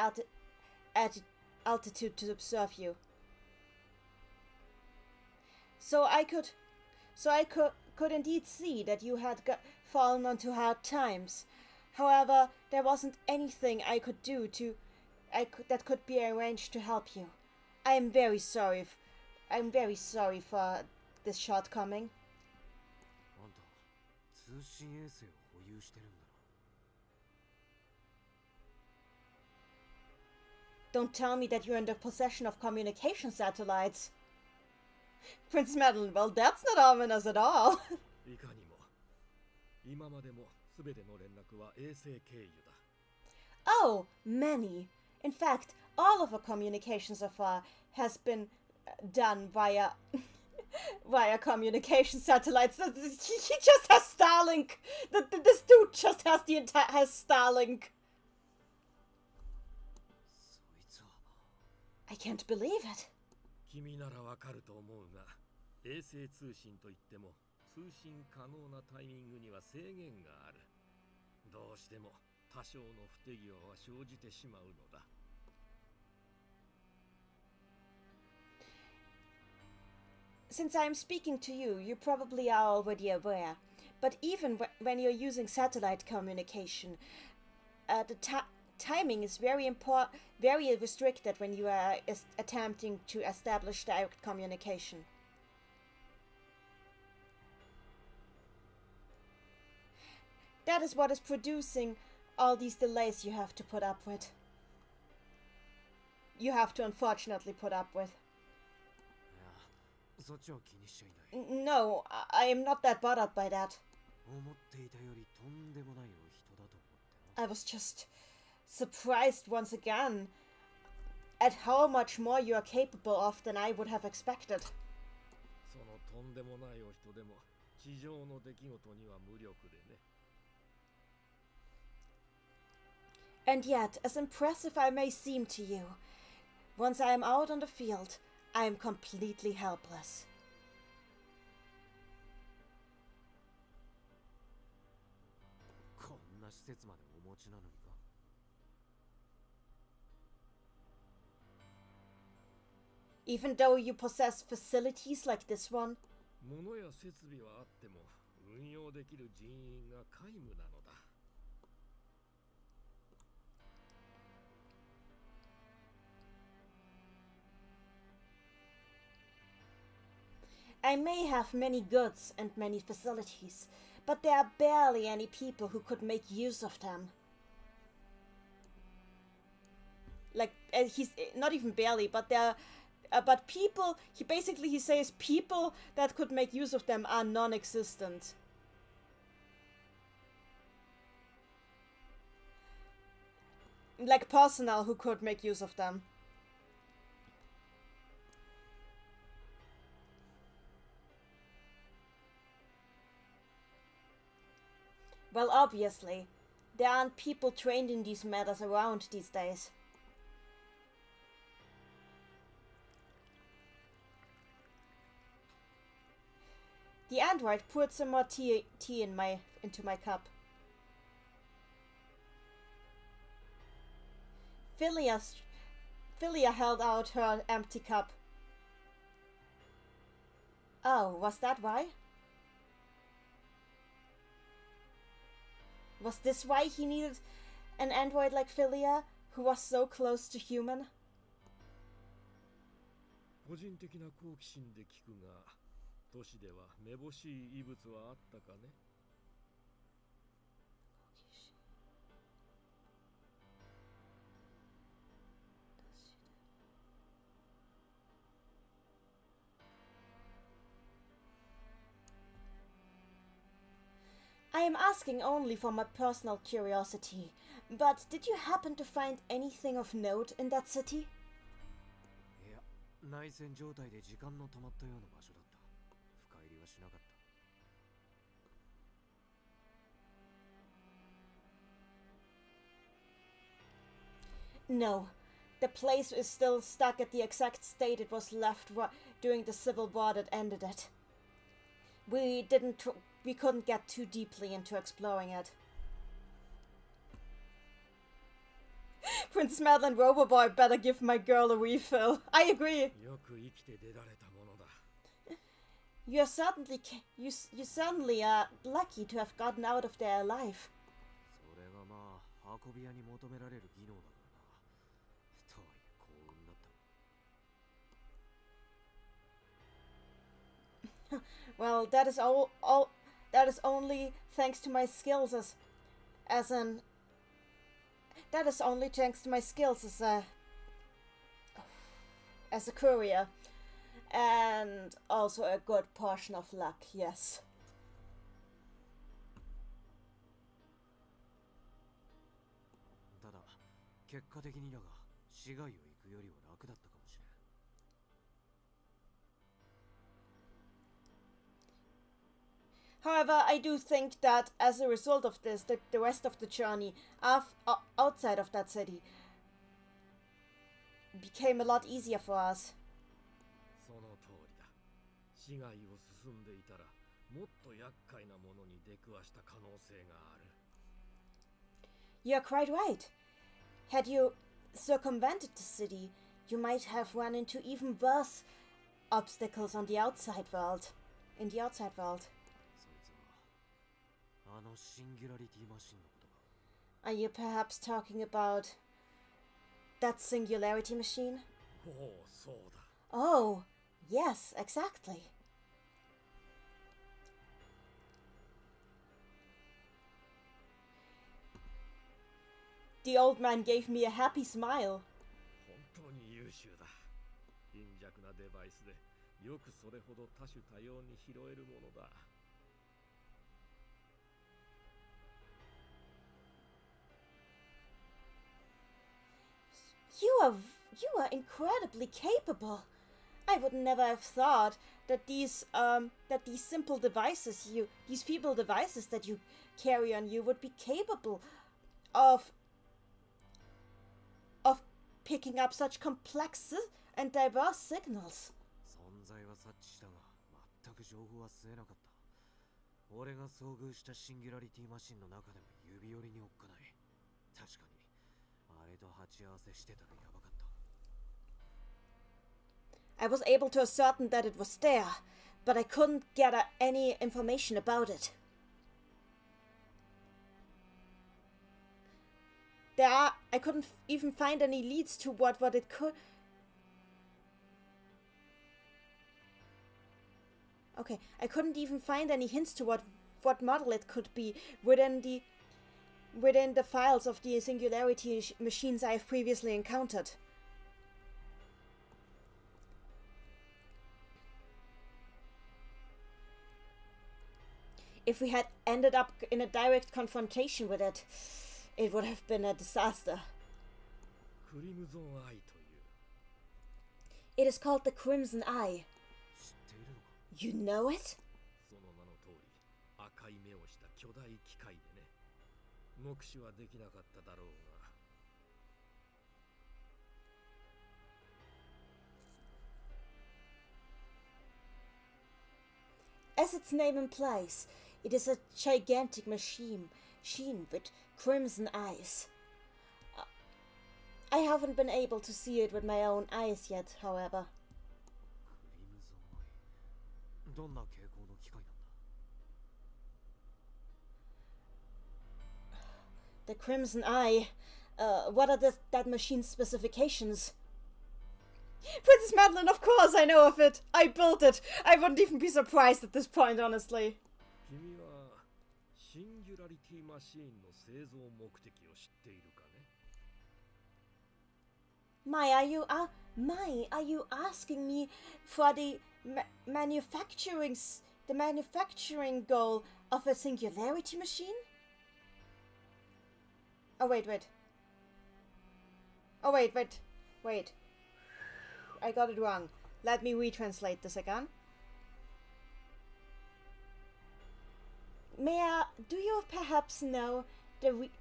Speaker 1: altitude to observe you. So I could indeed see that you had fallen onto hard times. However, there wasn't anything I could do that could be arranged to help you. I'm very sorry for this shortcoming.
Speaker 2: あんた、通信衛星を保有してるんだな。
Speaker 1: Don't tell me that you're in the possession of communication satellites. Princess Madeline, well, that's not ominous at all.
Speaker 2: いかにも今までも全ての連絡は衛星経由だ。
Speaker 1: Oh, many. In fact, all of our communication so far has been done via via communication satellites. He just has Starlink. This dude just has has Starlink.
Speaker 2: そいつは
Speaker 1: I can't believe it.
Speaker 2: 君ならわかると思うが、衛星通信といっても通信可能なタイミングには制限がある。どうしても多少の不手際は生じてしまうのだ。
Speaker 1: Since I'm speaking to you, you probably are already aware. But even when you're using satellite communication, the timing is very restricted when you are attempting to establish direct communication. That is what is producing all these delays you have to put up with. You have to unfortunately put up with.
Speaker 2: そっちは気にしちゃいない。
Speaker 1: No, I am not that bothered by that.
Speaker 2: 思っていたよりとんでもないお人だと思ってな。
Speaker 1: I was just surprised once again at how much more you are capable of than I would have expected.
Speaker 2: そのとんでもないお人でも地上の出来事には無力でね。
Speaker 1: And yet, as impressive I may seem to you, once I am out on the field, I am completely helpless.
Speaker 2: こんな施設までお持ちなのにか。
Speaker 1: Even though you possess facilities like this one,
Speaker 2: 物や設備はあっても運用できる人員が皆無なのだ。
Speaker 1: I may have many goods and many facilities, but there are barely any people who could make use of them. Like, he's not even barely, but there are, but people, he says people that could make use of them are non-existent. Like personnel who could make use of them. Well, obviously, there aren't people trained in these matters around these days. The android poured some more tea into my cup. Philia held out her empty cup. Oh, was that why? Was this why he needed an android like Philia, who was so close to human?
Speaker 2: 個人的な好奇心で聞くが、都市ではめぼしい異物はあったかね。
Speaker 1: I am asking only for my personal curiosity, but did you happen to find anything of note in that city?
Speaker 2: いや、内戦状態で時間の止まったような場所だった。深入りはしなかった。
Speaker 1: No, the place is still stuck at the exact state it was left during the civil war that ended it. We couldn't get too deeply into exploring it. Princess Madeline Roboboy better give my girl a refill. I agree.
Speaker 2: よく生きて出られたものだ。
Speaker 1: You certainly are lucky to have gotten out of there alive.
Speaker 2: それがまあ運び屋に求められる技能だからな。とはいえ幸運だった。
Speaker 1: Well, that is only thanks to my skills as a courier. And also a good portion of luck, yes.
Speaker 4: ただ結果的にだが市外を行くよりは楽だったかもしれん。
Speaker 1: However, I do think that as a result of this, the rest of the journey outside of that city became a lot easier for us.
Speaker 2: その通りだ。市外を進んでいたらもっと厄介なものに出くわした可能性がある。
Speaker 1: You're quite right. Had you circumvented the city, you might have run into even worse obstacles on the outside world. In the outside world.
Speaker 4: そいつはあのシンギュラリティマシンのことか。
Speaker 1: Are you perhaps talking about that singularity machine?
Speaker 2: おお、そうだ。
Speaker 1: Oh, yes, exactly. The old man gave me a happy smile.
Speaker 2: 本当に優秀だ。貧弱なデバイスでよくそれほど多種多様に拾えるものだ。
Speaker 1: You are incredibly capable. I would never have thought that these simple devices these feeble devices that you carry on you would be capable of picking up such complex and diverse signals.
Speaker 4: 存在は察知したが全く情報は吸えなかった。俺が遭遇したシンギュラリティマシンの中でも指折りにおっかない。確かにあれと鉢合わせしてたらやばかった。
Speaker 1: I was able to ascertain that it was there, but I couldn't get any information about it. I couldn't even find any leads to what it could. Okay, I couldn't even find any hints to what model it could be within the files of the singularity machines I have previously encountered. If we had ended up in a direct confrontation with it, it would have been a disaster.
Speaker 2: クリムゾンアイという。
Speaker 1: It is called the Crimson Eye.
Speaker 4: 知っているのか。
Speaker 1: You know it?
Speaker 2: その名の通り、赤い目をした巨大機械でね。目視はできなかっただろうが。
Speaker 1: As its name implies, it is a gigantic machine with crimson eyes. I haven't been able to see it with my own eyes yet, however.
Speaker 4: クリムゾンアイ。どんな傾向の機械なんだ。
Speaker 1: The Crimson Eye. What are that machine's specifications? Princess Madeline, of course I know of it. I built it. I wouldn't even be surprised at this point, honestly.
Speaker 2: 君はシンギュラリティマシーンの製造目的を知っているかね。
Speaker 1: Are you asking me for the manufacturing goal of a singularity machine? Oh wait. Oh wait. I got it wrong. Let me retranslate this again. Do you perhaps know the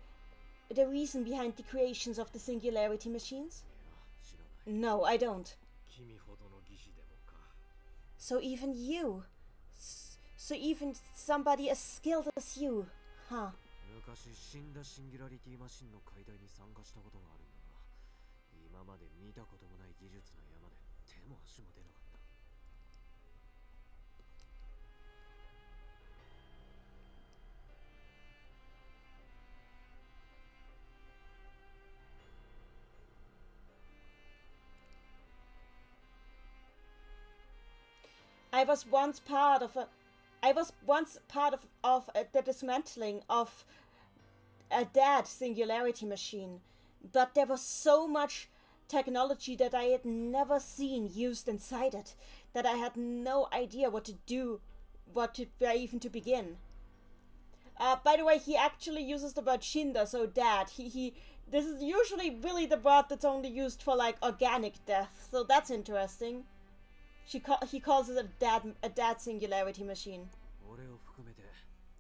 Speaker 1: reason behind the creations of the singularity machines?
Speaker 4: いや、知らない。
Speaker 1: No, I don't.
Speaker 2: 君ほどの技師でもか。
Speaker 1: So even somebody as skilled as you, huh?
Speaker 4: 昔死んだシンギュラリティマシンの解体に参加したことがあるんだが、今まで見たこともない技術の山で手も足も出なかった。
Speaker 1: I was once part of the dismantling of a dead singularity machine, but there was so much technology that I had never seen used inside it. that I had no idea what to do, where even to begin. By the way, he actually uses the word Shinda, so dad. This is usually really the word that's only used for like organic death, so that's interesting. He calls it a dad singularity machine.
Speaker 4: 俺を含めて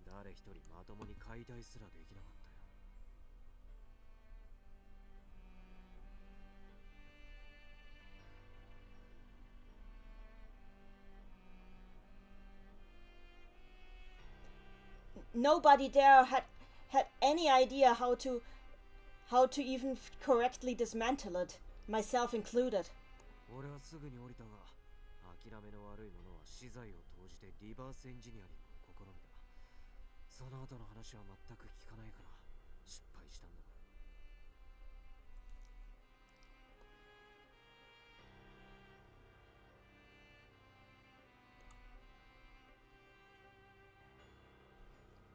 Speaker 4: 誰一人まともに解体すらできなかったよ。
Speaker 1: Nobody there had any idea how to even correctly dismantle it, myself included.
Speaker 4: 俺はすぐに降りたが、諦めの悪い者は資材を投じてリバースエンジニアリングを試みた。その後の話は全く聞かないから失敗したんだ。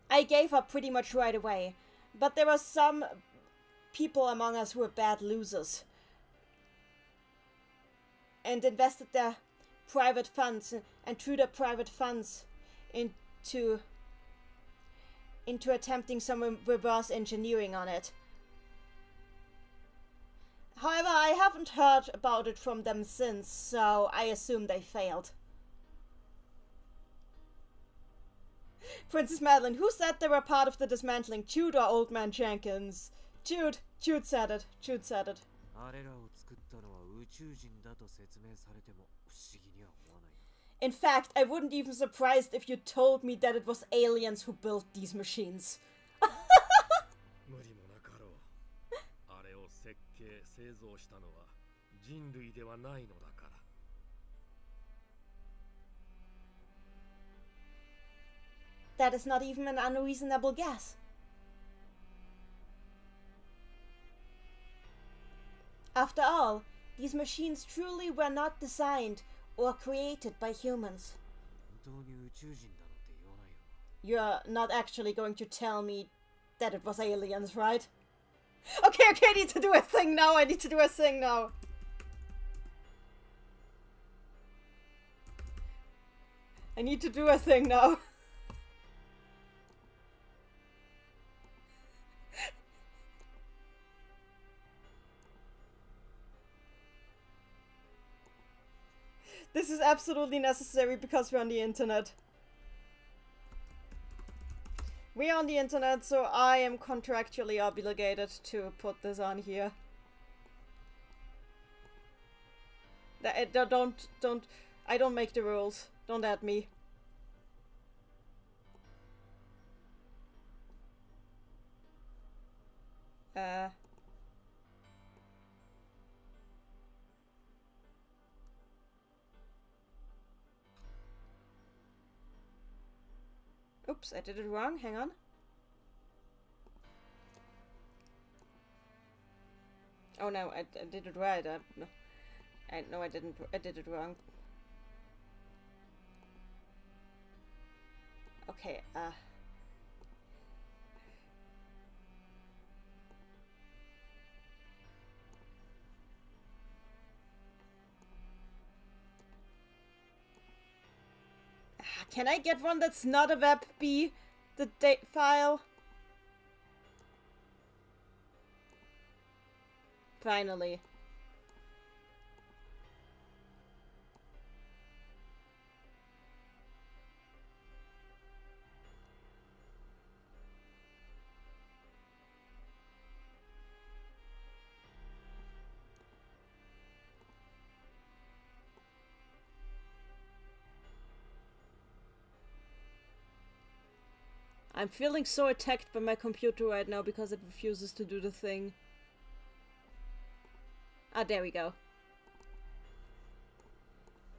Speaker 1: I gave up pretty much right away, but there were some people among us who were bad losers and invested their private funds and threw their private funds into attempting some reverse engineering on it. However, I haven't heard about it from them since, so I assume they failed. Princess Madeline, who said they were part of the dismantling? Jude or Old Man Jenkins? Jude. Jude said it. Jude said it.
Speaker 4: あれらを作ったのは宇宙人だと説明されても不思議には思わない。
Speaker 1: In fact, I wouldn't even surprised if you told me that it was aliens who built these machines.
Speaker 2: 無理もなかろう。あれを設計製造したのは人類ではないのだから。
Speaker 1: That is not even an unreasonable guess. After all, these machines truly were not designed or created by humans.
Speaker 4: 本当に宇宙人だなんて言わないよ。
Speaker 1: You're not actually going to tell me that it was aliens, right? Okay, I need to do a thing now. I need to do a thing now. I need to do a thing now. This is absolutely necessary because we're on the internet. We're on the internet, so I am contractually obligated to put this on here. I don't make the rules. Don't add me. Oops, I did it wrong. Hang on. Oh no, I did it right. No, I didn't. I did it wrong. Okay, can I get one that's not a WebP? The date file? Finally. I'm feeling so attacked by my computer right now because it refuses to do the thing. Ah, there we go.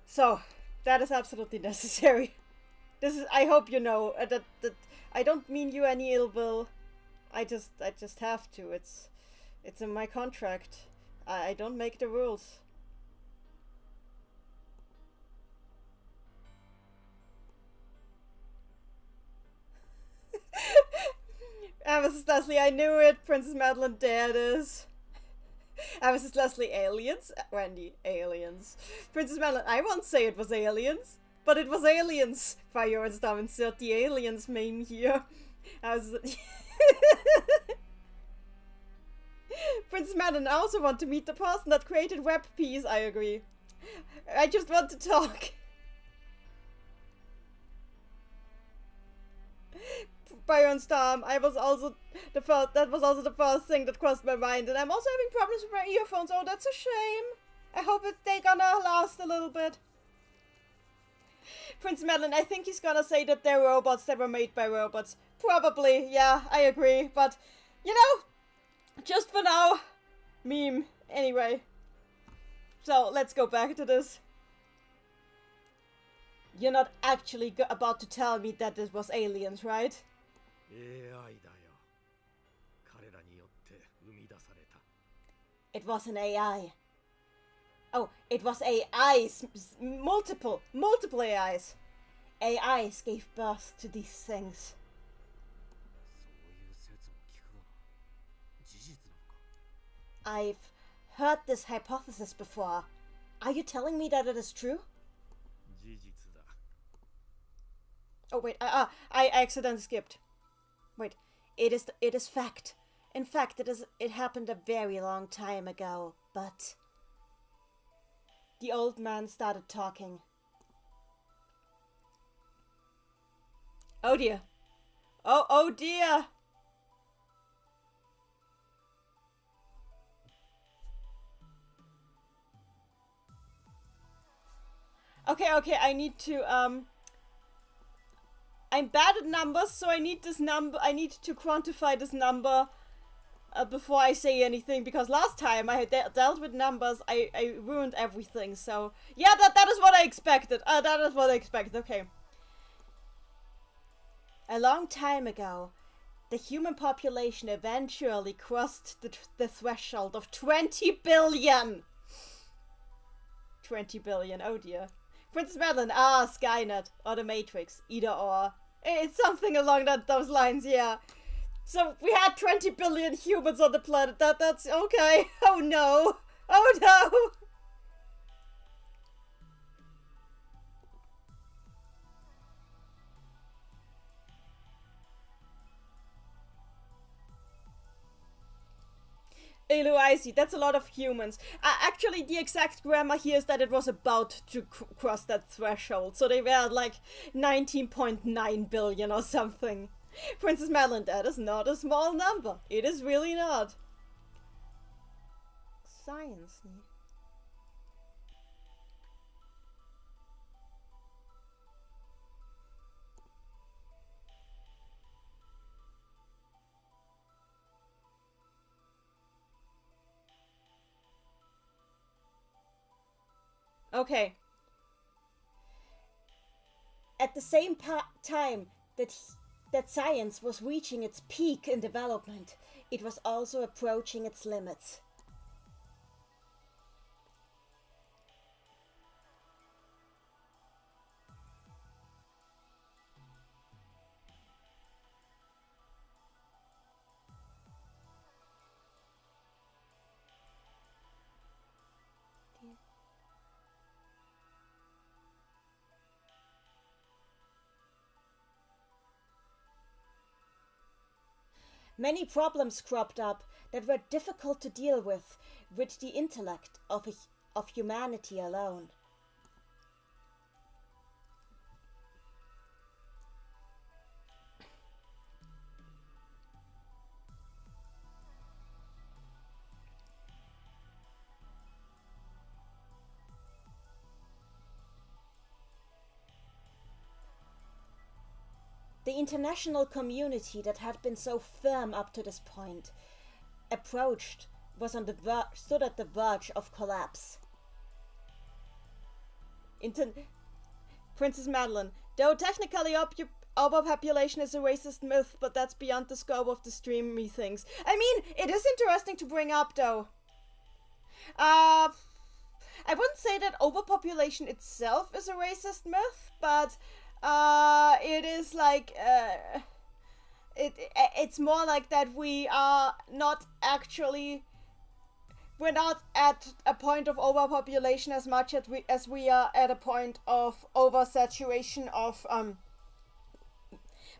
Speaker 1: So, that is absolutely necessary. This is, I hope you know, that I don't mean you any ill will. I just have to. It's in my contract. I don't make the rules. Mrs. Leslie, I knew it. Princess Madeline, there it is. I was just Leslie, aliens? Randy, aliens. Princess Madeline, I won't say it was aliens, but it was aliens. Fire and Storm, insert the aliens meme here. I was... Princess Madeline, I also want to meet the person that created Web Peas. I agree. I just want to talk. Byron Storm, I was also the first. That was also the first thing that crossed my mind, and I'm also having problems with my earphones. Oh, that's a shame. I hope they're gonna last a little bit. Prince Madeline, I think he's gonna say that they're robots that were made by robots. Probably, yeah, I agree. But you know, just for now, meme. Anyway, so let's go back to this. You're not actually about to tell me that this was aliens, right?
Speaker 2: AI だよ。彼らによって生み出された。
Speaker 1: It was an AI. Oh, it was AIs. Multiple AIs. AIs gave birth to these things.
Speaker 4: そういう説も聞くがな。事実なのか？
Speaker 1: I've heard this hypothesis before. Are you telling me that it is true?
Speaker 2: 事実だ。
Speaker 1: Oh wait, I accidentally skipped. Wait, it is fact. In fact, it happened a very long time ago, but the old man started talking. Oh dear. Oh dear. Okay, I need to I'm bad at numbers, so I need this number. I need to quantify this number before I say anything, because last time I had dealt with numbers, I ruined everything. So yeah, that is what I expected. That is what I expected. Okay. A long time ago, the human population eventually crossed the threshold of 20 billion. 20 billion. Oh dear. Princess Madeline, Skynet, or the Matrix, either or. It's something along those lines, yeah. So we had 20 billion humans on the planet. That's okay. Oh no. Oh no. Elu, I see. That's a lot of humans. Actually, the exact grammar here is that it was about to cross that threshold. So they were at like 19.9 billion or something. Princess Madeline, that is not a small number. It is really not. Science. Okay. At the same time that science was reaching its peak in development, it was also approaching its limits. Many problems cropped up that were difficult to deal with the intellect of humanity alone. The international community that had been so firm up to this point stood at the verge of collapse. Princess Madeline, though technically overpopulation is a racist myth, but that's beyond the scope of the stream, methinks. I mean, it is interesting to bring up, though. I wouldn't say that overpopulation itself is a racist myth, but it is like it's more like that we are not actually we're not at a point of overpopulation as much as we are at a point of oversaturation of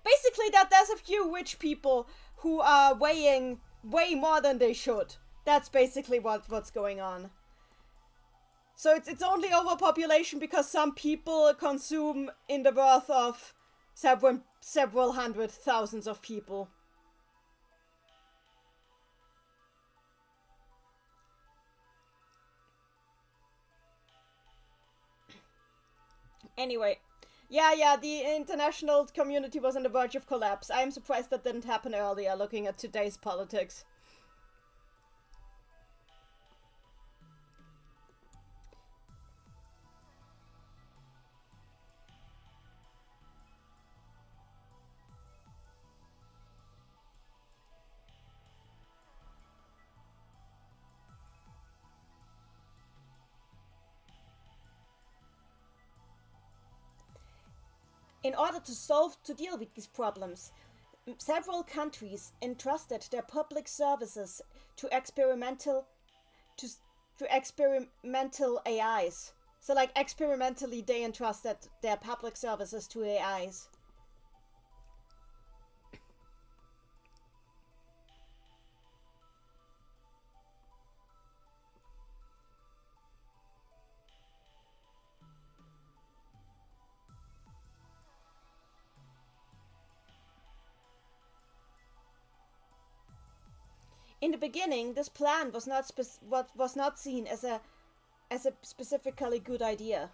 Speaker 1: basically that there's a few rich people who are weighing way more than they should. That's basically what's going on. So it's only overpopulation because some people consume in the worth of several hundred thousands of people. Anyway, yeah, the international community was on the verge of collapse. I am surprised that didn't happen earlier, looking at today's politics. In order to deal with these problems, several countries entrusted their public services to experimental AIs. So like experimentally they entrusted their public services to AIs. In the beginning, this plan was not seen as a specifically good idea,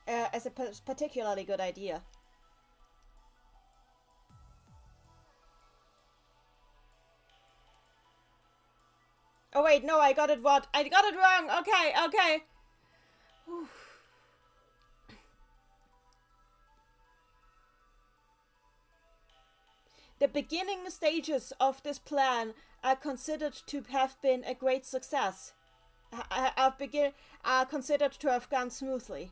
Speaker 1: as a particularly good idea. Oh wait, no, I got it wrong. Okay. Whew. The beginning stages of this plan are considered to have been a great success. Are considered to have gone smoothly.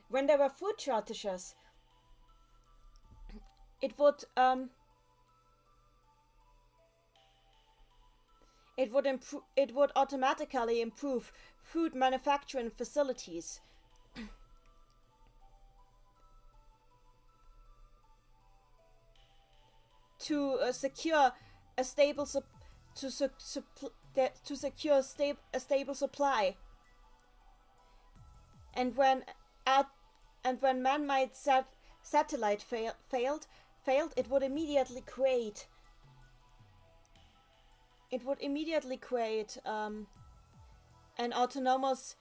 Speaker 1: When there were food shortages, it would automatically improve food manufacturing facilities. To secure a stable supply. And when man-made satellite failed, it would immediately create an autonomous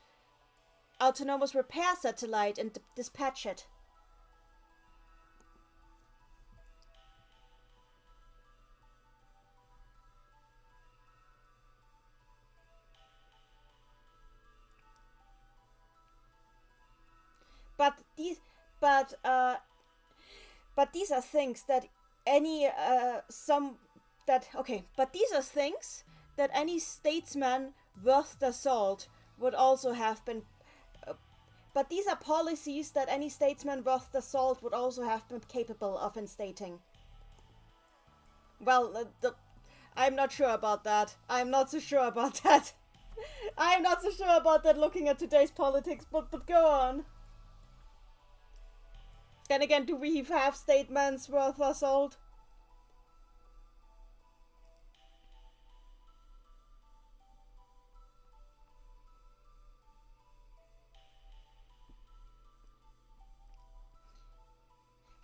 Speaker 1: repair satellite and dispatch it. But these are things that any statesman worth the salt would also have been. But these are policies that any statesman worth the salt would also have been capable of instating. Well, I'm not sure about that. I'm not so sure about that. I'm not so sure about that looking at today's politics, but go on. Then again, do we have statements worth our salt?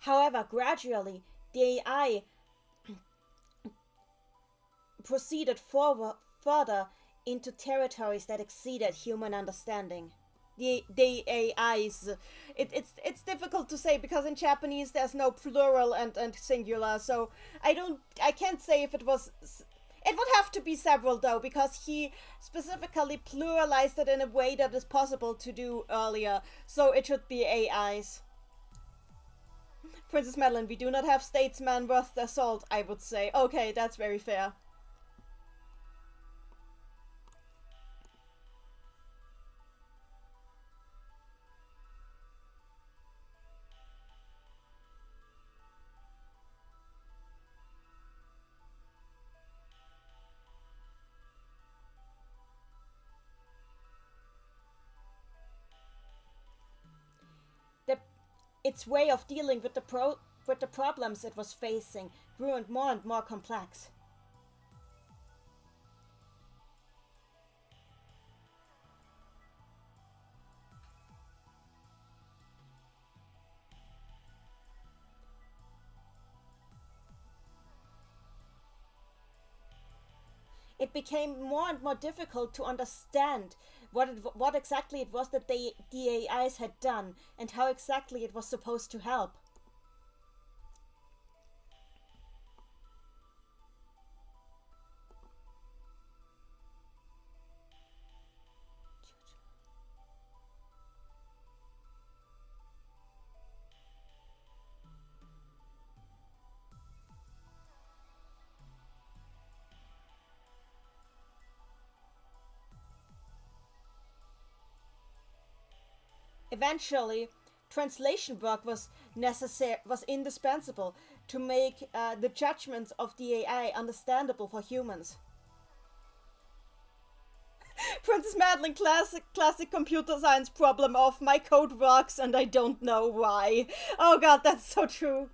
Speaker 1: However, gradually, the AI proceeded further into territories that exceeded human understanding. The AIs, it's difficult to say because in Japanese there's no plural and singular, so I can't say if it was It would have to be several though, because he specifically pluralized it in a way that is possible to do earlier. So it should be AIs. Princess Madeline, we do not have statesmen worth their salt, I would say. Okay, that's very fair. Its way of dealing with the problems it was facing grew more and more complex. It became more and more difficult to understand what exactly it was that the AIs had done and how exactly it was supposed to help. Eventually, translation work was indispensable to make the judgments of the AI understandable for humans. Princess Madeline, classic computer science problem of my code works and I don't know why. Oh god, that's so true.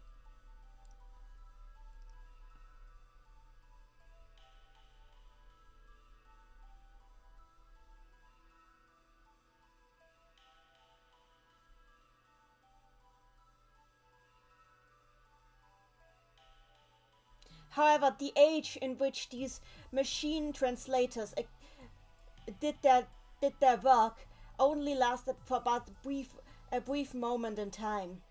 Speaker 1: However, the age in which these machine translators did their work only lasted for about a brief moment in time.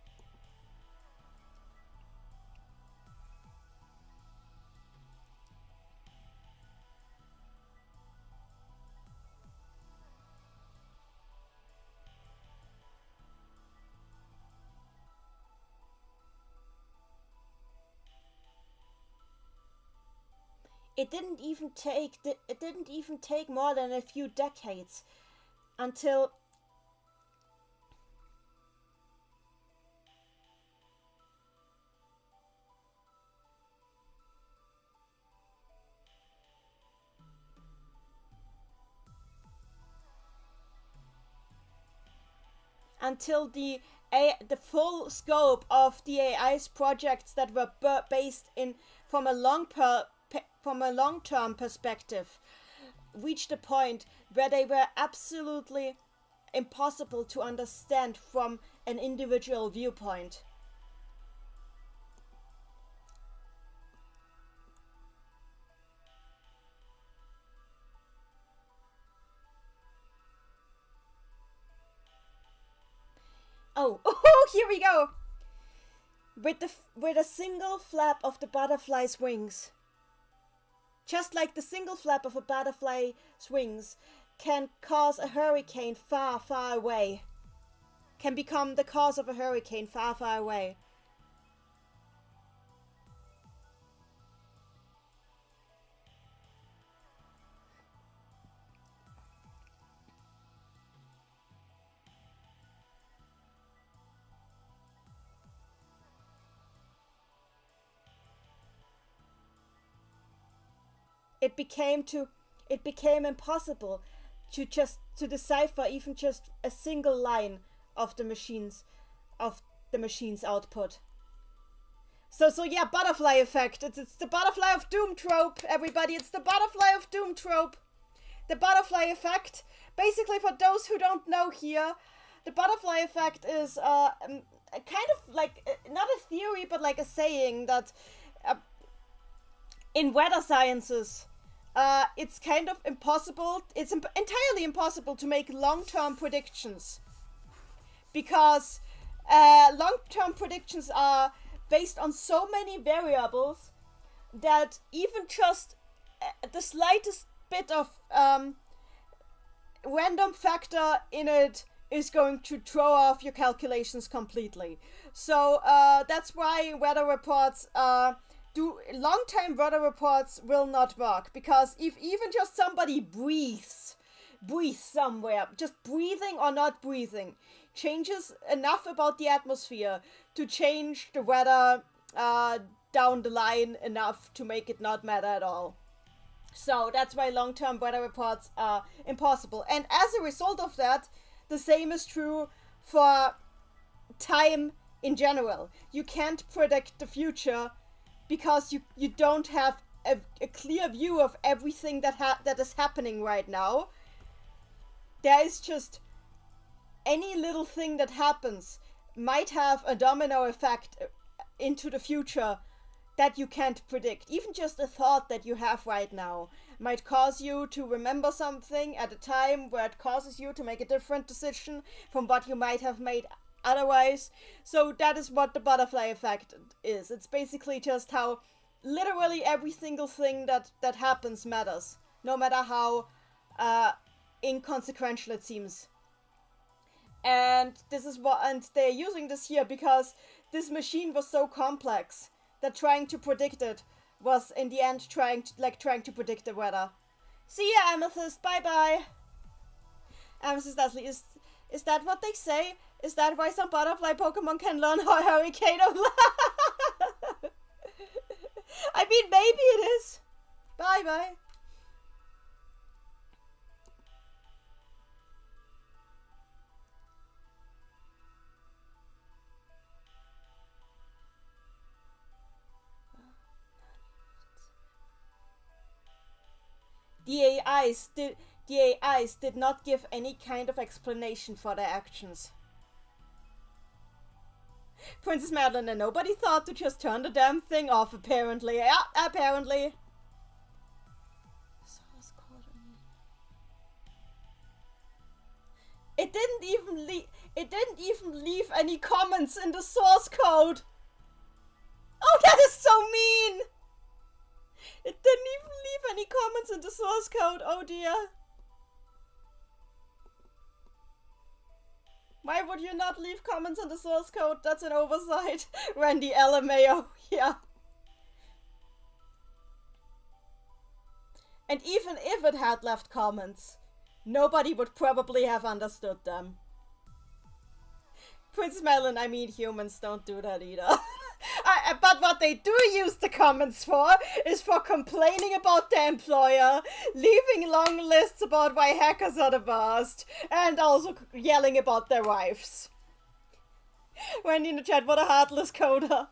Speaker 1: It didn't even take more than a few decades until the full scope of the AI's projects that were based in from a long-term perspective reached a point where they were absolutely impossible to understand from an individual viewpoint. Oh, here we go! With a single flap of the butterfly's wings. Just like the single flap of a butterfly's wings can cause a hurricane far, far away. Can become the cause of a hurricane far, far away. It became impossible to decipher even just a single line of the machine's output. So yeah, butterfly effect. It's the butterfly of doom trope, everybody. It's the butterfly of doom trope. The butterfly effect. Basically, for those who don't know here, the butterfly effect is kind of like not a theory, but like a saying that in weather sciences, it's kind of impossible. It's entirely impossible to make long-term predictions because long-term predictions are based on so many variables that even just the slightest bit of random factor in it is going to throw off your calculations completely. So that's why weather reports long-time weather reports will not work, because if even just somebody breathes somewhere, just breathing or not breathing changes enough about the atmosphere to change the weather down the line enough to make it not matter at all. So that's why long-term weather reports are impossible. And as a result of that, the same is true for time in general. You can't predict the future because you don't have a clear view of everything that is happening right now. There is just any little thing that happens might have a domino effect into the future that you can't predict. Even just a thought that you have right now might cause you to remember something at a time where it causes you to make a different decision from what you might have made otherwise. So that is what the butterfly effect is. It's basically just how literally every single thing that happens matters, no matter how inconsequential it seems. And this is and they're using this here because this machine was so complex that trying to predict it was in the end trying to predict the weather. See ya, Amethyst. Bye bye. Amethyst Leslie, is that what they say? Is that why some butterfly Pokemon can learn how Hurricane of I mean, maybe it is. Bye bye. The AIs did not give any kind of explanation for their actions. Princess Madeline, and nobody thought to just turn the damn thing off, apparently. Yeah, apparently. It didn't even leave any comments in the source code. Oh, that is so mean! It didn't even leave any comments in the source code. Oh dear. Why would you not leave comments in the source code? That's an oversight. Randy LMAO. Yeah. And even if it had left comments, nobody would probably have understood them. Princess Madeline, I mean, humans don't do that either. But what they do use the comments for is for complaining about their employer, leaving long lists about why hackers are the worst, and also yelling about their wives. Wendy in the chat, what a heartless coder.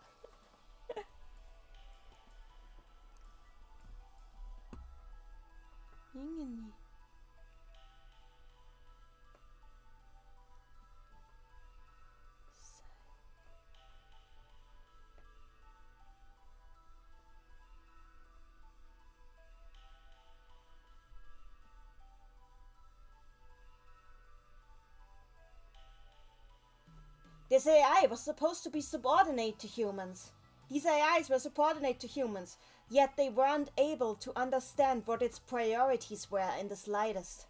Speaker 1: This AI was supposed to be subordinate to humans. These AIs were subordinate to humans, yet they weren't able to understand what its priorities were in the slightest.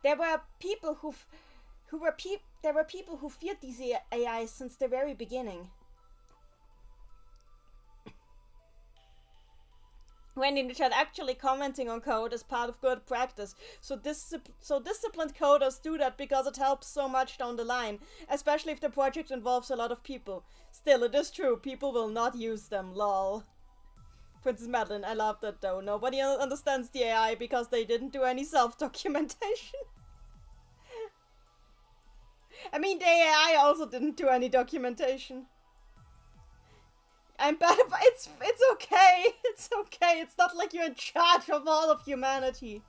Speaker 1: There were people who feared these AIs since the very beginning. When in the chat, actually commenting on code is part of good practice. So disciplined coders do that because it helps so much down the line, especially if the project involves a lot of people. Still, it is true, people will not use them, lol. Princess Madeline, I love that though. Nobody understands the AI because they didn't do any self-documentation. I mean, the AI also didn't do any documentation. I'm bad, but it's okay. It's okay. It's not like you're in charge of all of humanity.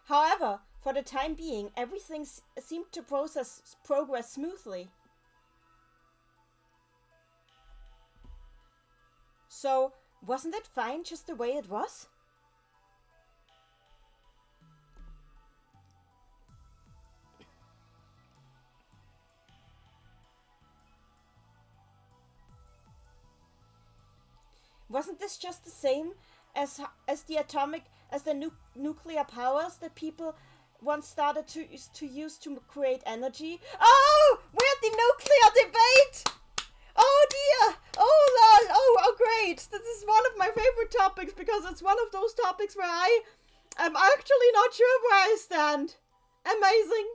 Speaker 1: However, For the time being, everything seemed to progress smoothly. So, wasn't it fine just the way it was? Wasn't this just the same as the nuclear powers that people once started to use to create energy? Oh, we're at the nuclear debate. Oh dear. Oh lol. Oh great. This is one of my favorite topics because it's one of those topics where I am actually not sure where I stand. Amazing.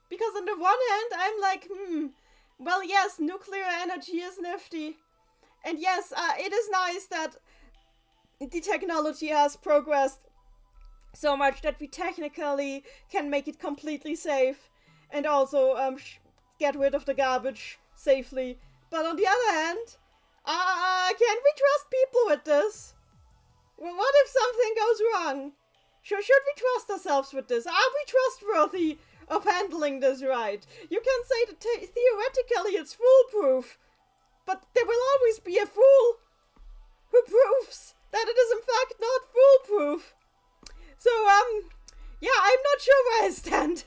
Speaker 1: Because on the one hand, I'm like, well, yes, nuclear energy is nifty. And yes, it is nice that the technology has progressed so much that we technically can make it completely safe and also get rid of the garbage safely. But on the other hand, can we trust people with this? Well, what if something goes wrong? Should we trust ourselves with this? Are we trustworthy of handling this right? You can say that theoretically it's foolproof. But there will always be a fool who proves that it is in fact not foolproof. So, yeah, I'm not sure where I stand.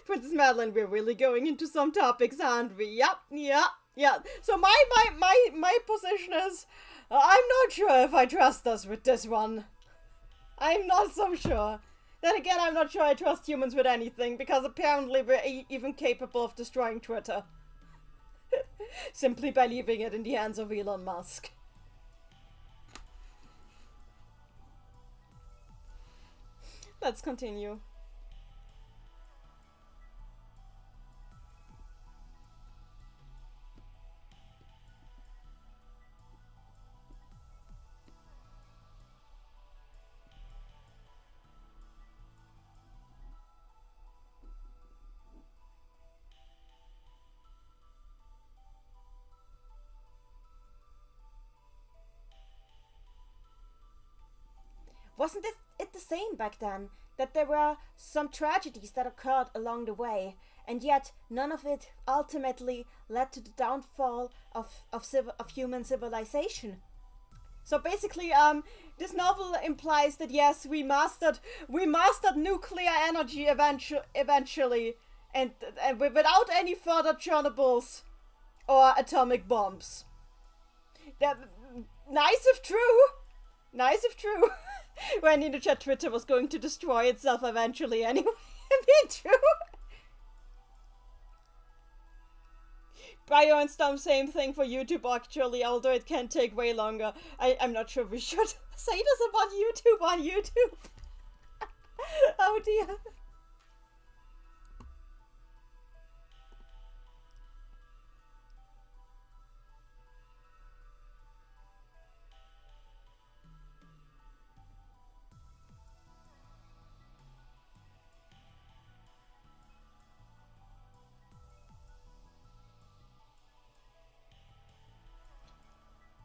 Speaker 1: Princess Madeline, we're really going into some topics, aren't we? Yep. So my position is, I'm not sure if I trust us with this one. I'm not so sure. Then again, I'm not sure I trust humans with anything, because apparently we're even capable of destroying Twitter. Simply by leaving it in the hands of Elon Musk. Let's continue. Wasn't it the same back then? That there were some tragedies that occurred along the way, and yet none of it ultimately led to the downfall of human civilization. So basically, this novel implies that yes, we mastered nuclear energy eventually, and without any further Chernobyls or atomic bombs. Nice if true. When in the chat, Twitter was going to destroy itself eventually anyway. Be true. Bio and Storm, same thing for YouTube actually, although it can take way longer. I'm not sure we should say this about YouTube on YouTube. Oh dear.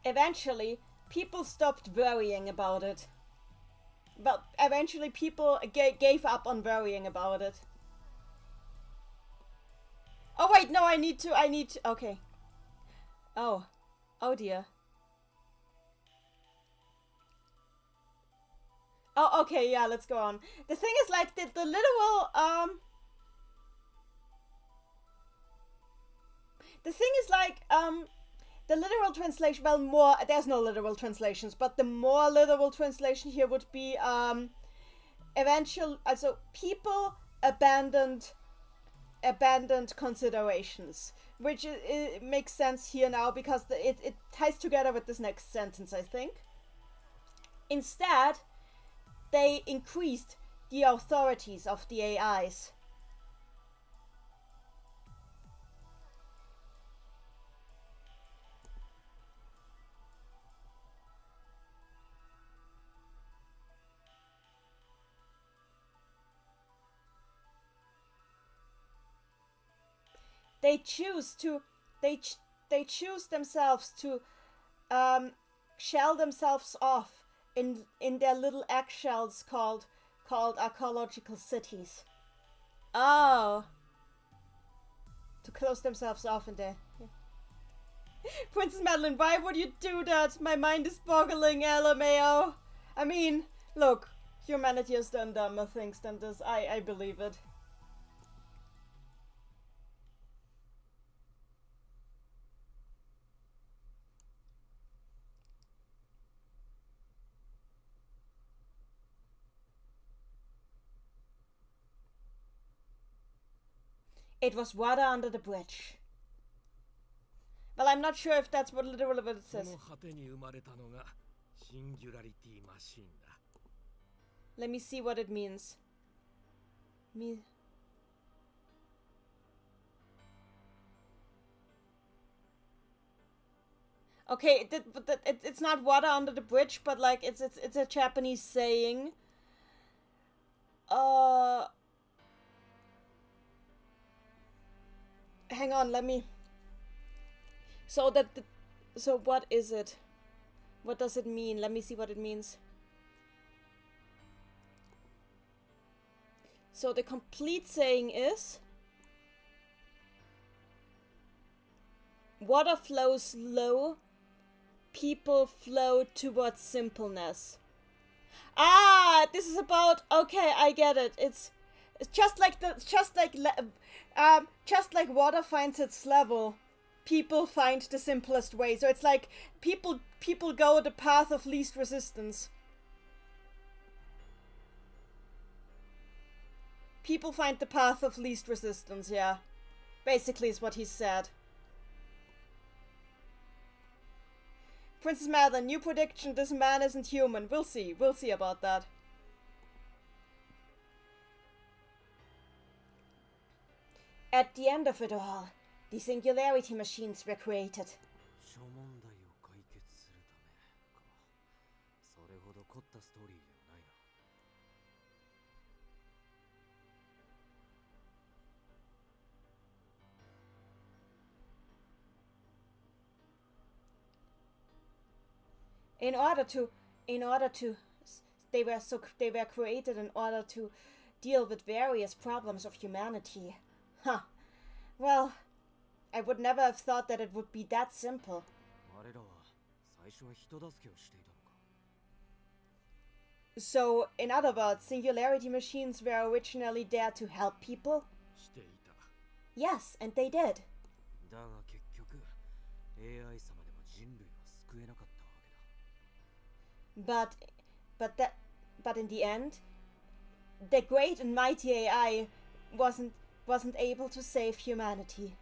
Speaker 1: Eventually, people stopped worrying about it. But eventually people gave up on worrying about it. Oh wait, no, I need to, okay. Oh dear. Oh, okay, yeah, let's go on. The thing is, like, the literal, the thing is, like, the literal translation, well, there's no literal translations, but the more literal translation here would be, also, people abandoned considerations, which it makes sense here now, because it ties together with this next sentence, I think. Instead, they increased the authorities of the AIs. They choose themselves to shell themselves off in their little eggshells called called archaeological cities. Oh. To close themselves off in there. Princess Madeline, why would you do that? My mind is boggling, LMAO. I mean, look, humanity has done dumber things than this. I believe it. It was water under the bridge. Well, I'm not sure if that's what literally what it says. Let me see what it means. Okay, it's not water under the bridge, but like it's a Japanese saying. Hang on, let me. So what is it? What does it mean? Let me see what it means. So the complete saying is: water flows low, people flow towards simpleness. Ah, this is about, okay, I get it. It's just like water finds its level, people find the simplest way. So it's like people go the path of least resistance. People find the path of least resistance, yeah. Basically is what he said. Princess Madeline, new prediction, this man isn't human. We'll see about that. At the end of it all, the singularity machines were created. They were created in order to deal with various problems of humanity. Huh. Well, I would never have thought that it would be that simple. So, in other words, singularity machines were originally there to help people? Yes, and they did. But in the end, the great and mighty AI wasn't able to save humanity.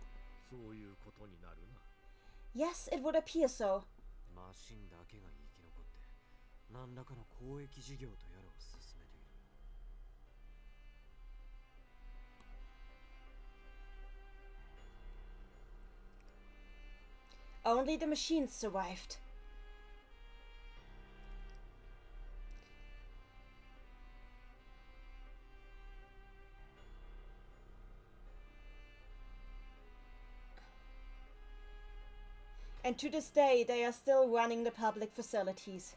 Speaker 1: Yes, it would appear so. Only the machines survived. And to this day, they are still running the public facilities.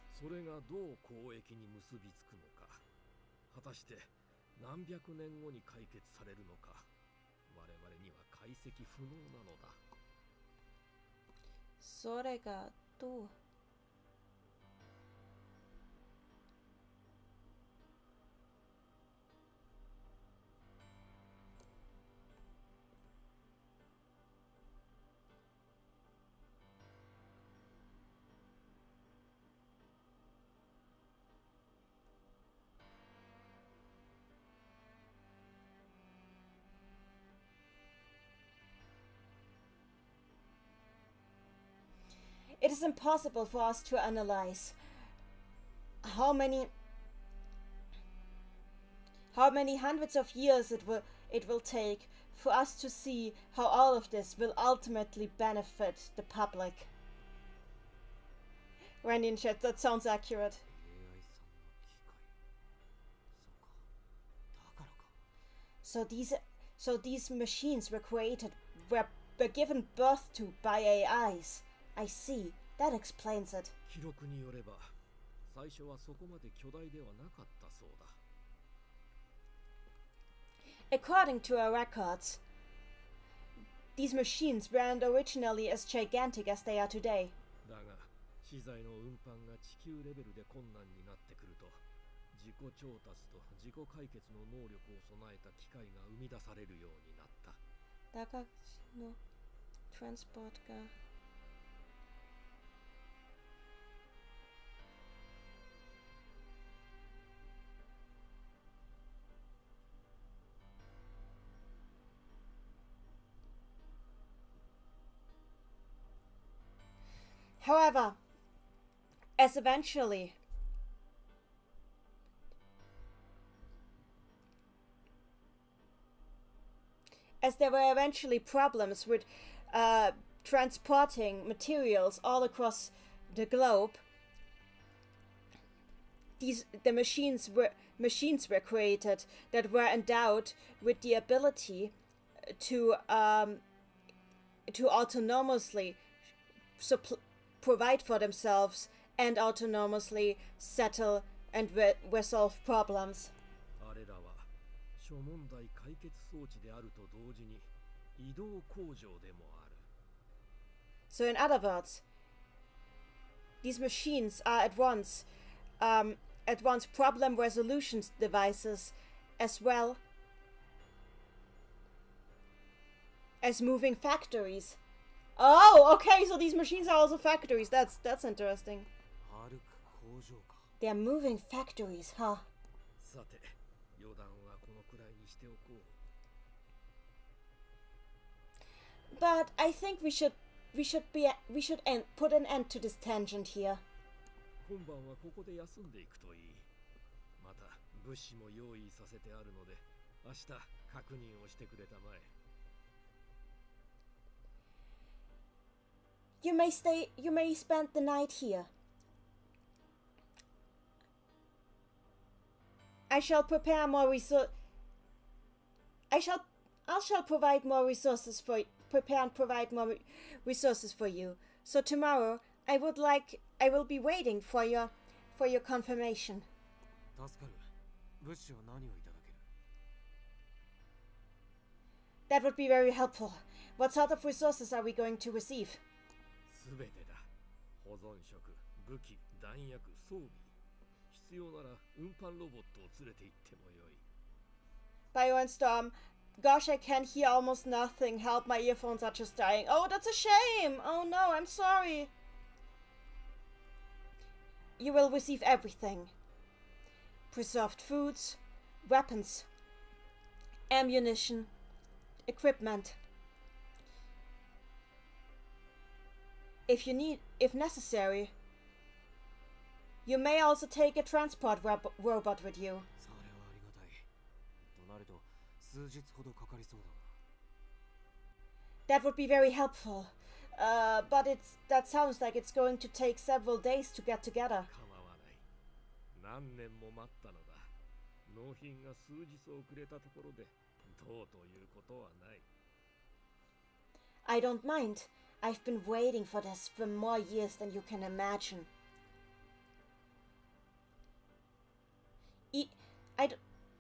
Speaker 1: It is impossible for us to analyze how many hundreds of years it will take for us to see how all of this will ultimately benefit the public. Randy in chat, that sounds accurate. So these machines were were given birth to by AIs. I see. That explains it. According to our records, these machines weren't originally as gigantic as they are today.
Speaker 2: だが資材の運搬が地球レベルで困難になってくると、自己調達と自己解決の能力を備えた機械が生み出されるようになった。
Speaker 1: だがのトランスポートが However, as there were eventually problems with transporting materials all across the globe, the machines were created that were endowed with the ability to autonomously provide for themselves and autonomously settle and resolve problems.
Speaker 2: あれらは諸問題解決装置であると同時に移動工場でもある。
Speaker 1: So in other words, these machines are at once problem resolution devices as well as moving factories. Oh, okay, so these machines are also factories. That's interesting.
Speaker 4: 歩く工場か。
Speaker 1: They're moving factories, huh?
Speaker 2: さて、余談はこのくらいにしておこう。
Speaker 1: But I think we should put an end to this tangent here.
Speaker 2: 今晩はここで休んでいくといい。また物資も用意させてあるので、明日確認をしてくれたまえ。
Speaker 1: You may spend the night here. I shall provide more resources for you. So tomorrow I will be waiting for your confirmation.
Speaker 4: 助かる。物資は何をいただける？
Speaker 1: That would be very helpful. What sort of resources are we going to receive?
Speaker 2: すべてだ。保存食、武器、弾薬、装備。必要なら運搬ロボットを連れて行ってもよい。
Speaker 1: Bio and Storm. Gosh, I can't hear almost nothing. Help, my earphones are just dying. Oh, that's a shame. Oh no, I'm sorry. You will receive everything. Preserved foods, weapons, ammunition, equipment. If necessary, you may also take a transport robot with you.
Speaker 4: それはありがたい。となると数日ほどかかりそうだが。
Speaker 1: That would be very helpful. But that sounds like it's going to take several days to get together.
Speaker 2: 構わない。何年も待ったのだ。納品が数日遅れたところでどうということはない。
Speaker 1: I don't mind. I've been waiting for this for more years than you can imagine.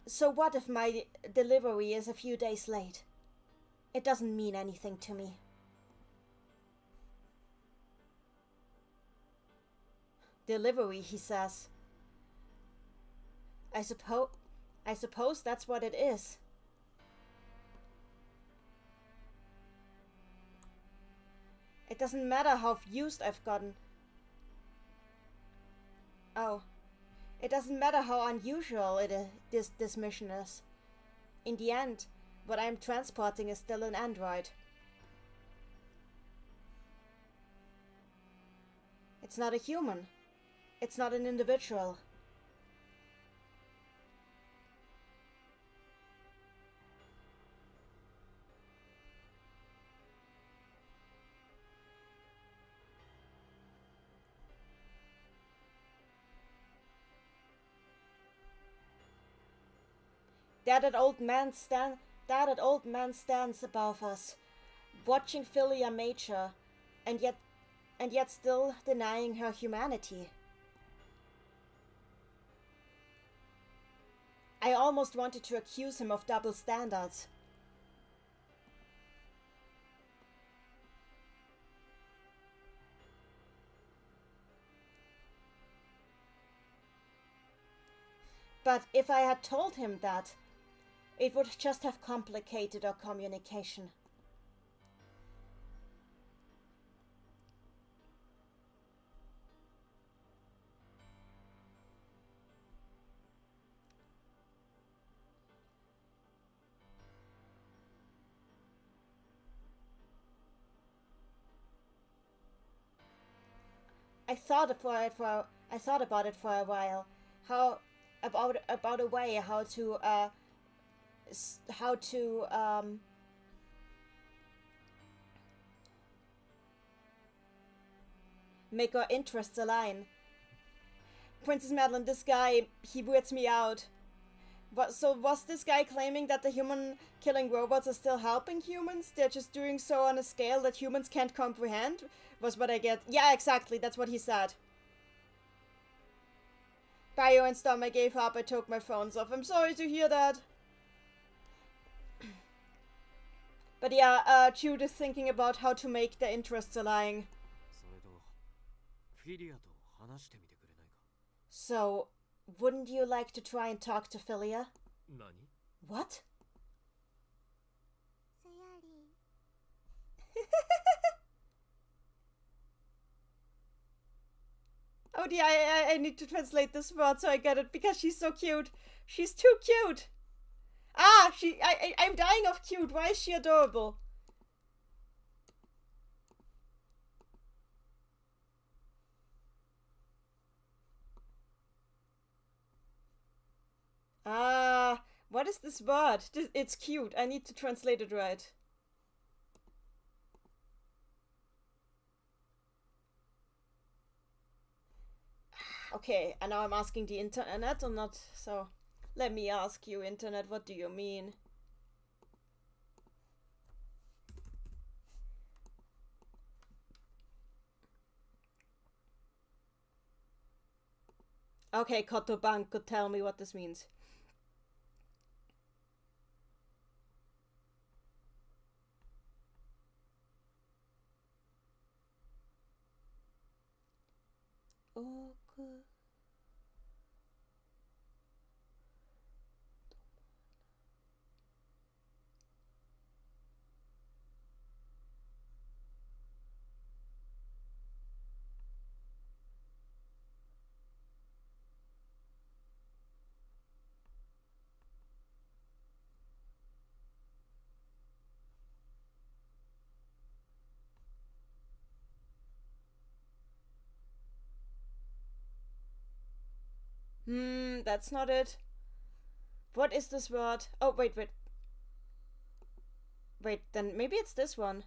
Speaker 1: So what if my delivery is a few days late? It doesn't mean anything to me. Delivery, he says. I suppose that's what it is. It doesn't matter how used I've gotten. Oh. It doesn't matter how unusual this mission is. In the end, what I'm transporting is still an android. It's not a human. It's not an individual. That old man stands above us, watching Philia Major, and yet still denying her humanity. I almost wanted to accuse him of double standards. But if I had told him that, it would just have complicated our communication. I thought about it for a while. How about a way how to make our interests align. Princess Madeline, this guy, he weirds me out. So was this guy claiming that the human-killing robots are still helping humans? They're just doing so on a scale that humans can't comprehend? Was what I get. Yeah, exactly, that's what he said. Bio and Storm, I gave up, I took my phones off. I'm sorry to hear that. But yeah, Jude is thinking about how to make their interests align. So, wouldn't you like to try and talk to Philia?
Speaker 2: Nani?
Speaker 1: What?
Speaker 3: せやり
Speaker 1: Oh dear, I need to translate this word so I get it, because she's so cute. She's too cute. Ah, I'm dying of cute. Why is she adorable? Ah, what is this word? It's cute. I need to translate it right. Okay, and now I'm asking the internet or not, so let me ask you, internet, what do you mean? Okay, Kotoban could tell me what this means. Okay. That's not it. What is this word? Oh, wait. Wait, then maybe it's this one.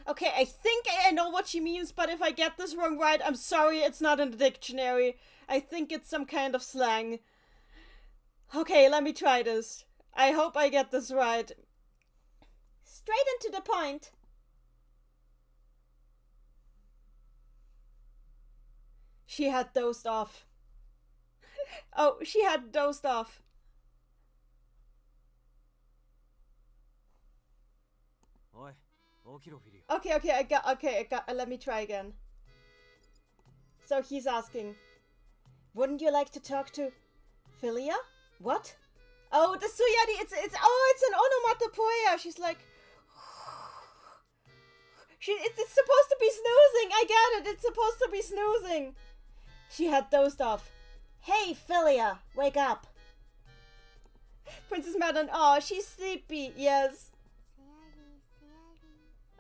Speaker 1: Okay, I think I know what she means, but if I get this wrong right, I'm sorry, it's not in the dictionary. I think it's some kind of slang. Okay, let me try this. I hope I get this right. Straight and to the point. She had dozed off. Oh, she had dozed off. Okay, I got, let me try again. So he's asking, wouldn't you like to talk to Philia? What? Oh, the Suyadi, it's an onomatopoeia. She's like, it's supposed to be snoozing. I get it, it's supposed to be snoozing. She had dozed off. Hey, Philia, wake up. Princess Madeline, oh, she's sleepy, yes.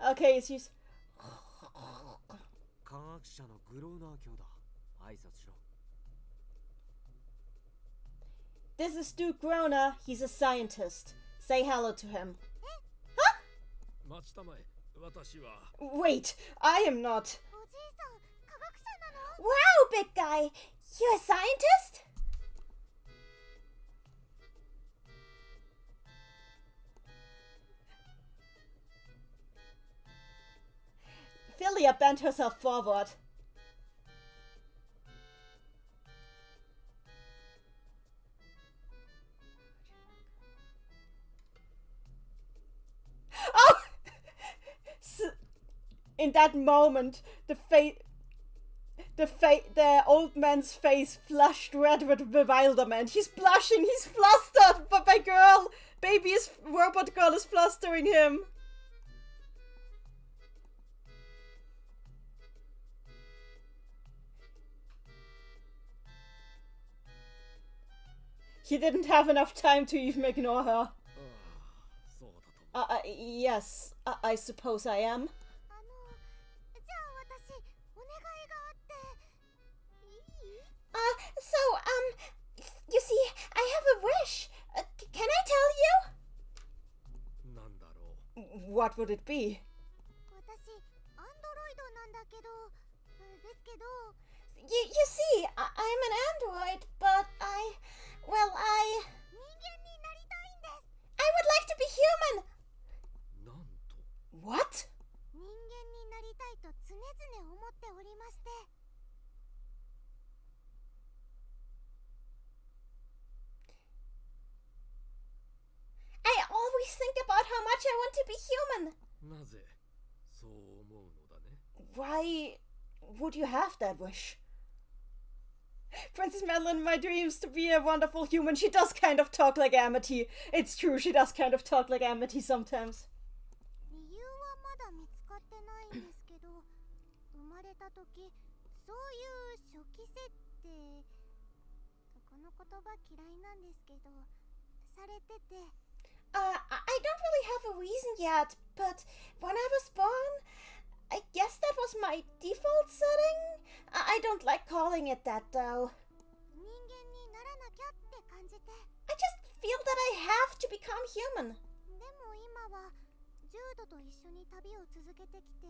Speaker 3: せやり
Speaker 1: Okay, she's...
Speaker 4: 科学者のグローナー卿だ。挨拶しろ。
Speaker 1: This is Duke Groner. He's a scientist. Say hello to him.
Speaker 2: 待ちたまえ。私は
Speaker 1: Wait, I am not.
Speaker 3: おじいさん科学者なの？
Speaker 1: Wow, big guy! You're a scientist? Philia bent herself forward. Oh! In that moment, the old man's face flushed red with bewilderment. He's blushing, he's flustered, but my girl, robot girl is flustering him. He didn't have enough time to even ignore her.
Speaker 2: そうだと
Speaker 1: Yes, I suppose I am.
Speaker 3: じゃあ私お願いがあっていい？
Speaker 1: You see, I have a wish. Can I tell
Speaker 2: なんだろう
Speaker 1: you? What would it be?
Speaker 3: 私アンドロイドなんだけどですけど
Speaker 1: You see, I'm an android, but well,
Speaker 3: 人間になりたいんです。
Speaker 1: I would like to be human.
Speaker 2: なんと
Speaker 1: What?
Speaker 3: 人間になりたいと常々思っておりまして。
Speaker 1: I always think about how much I want to be human.
Speaker 2: なぜそう思うのだね
Speaker 1: Why would you have that wish? Princess Madeline, in my dreams, to be a wonderful human, she does kind of talk like Amity. It's true, she does kind of talk like Amity sometimes.
Speaker 3: 理由はまだ見つかってないんですけど、生まれた時そういう初期設定、この言葉嫌いなんですけど、されてて。
Speaker 1: I don't really have a reason yet, but when I was born, I guess that was my default setting. I don't like calling it that though.
Speaker 3: 人間にならなきゃって感じて。
Speaker 1: I just feel that I have to become human.
Speaker 3: でも今はジュードと一緒に旅を続けてきて、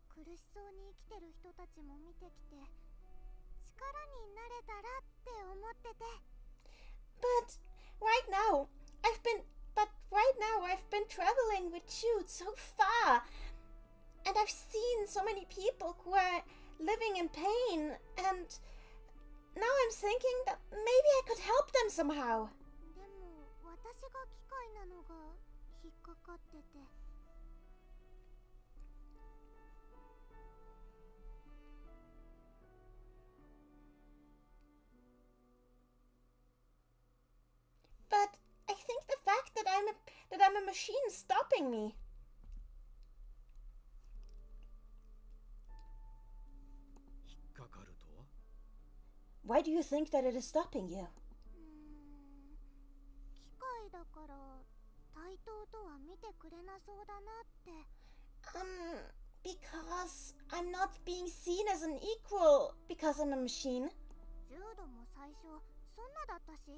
Speaker 3: 苦しそうに生きてる人たちも見てきて、力になれたらって思ってて。
Speaker 1: But right now, I've been traveling with Jude so far, and I've seen so many people who are living in pain, and now I'm thinking that maybe I could help them somehow.
Speaker 3: でも私が機械なのが引っかかってて。
Speaker 1: But I think the fact that I'm a machine is stopping me.
Speaker 2: 引っかかるとは
Speaker 1: Why do you think that it is stopping you?
Speaker 3: 機械だから対等とは見てくれなそうだなって。
Speaker 1: Because I'm not being seen as an equal because I'm a machine.
Speaker 3: ジュードも最初そんなだったし、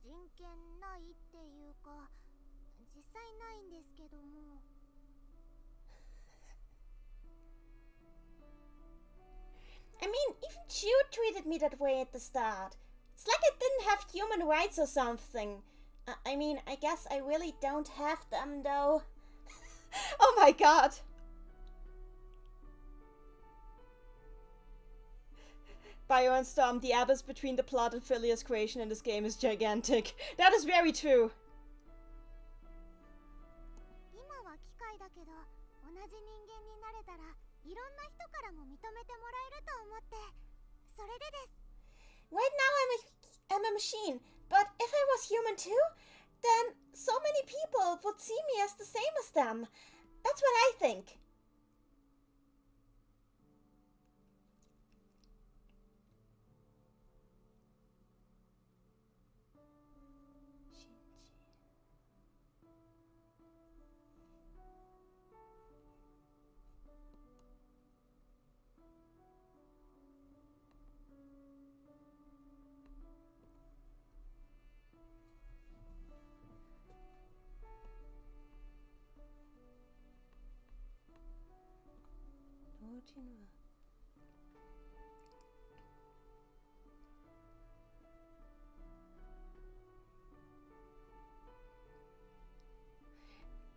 Speaker 3: 人権ないっていうか、実際ないんですけども。
Speaker 1: I mean, even Jude treated me that way at the start. It's like I didn't have human rights or something. I mean, I guess I really don't have them, though. Oh my god! Bio and Storm, the abyss between the plot and Philia's creation in this game is gigantic. That is very true.
Speaker 3: 今は機械だけど、同じ人間になれたらいろんな人からも認めてもらえると思って、それでです。
Speaker 1: Right now I'm a machine, but if I was human too, then so many people would see me as the same as them. That's what I think.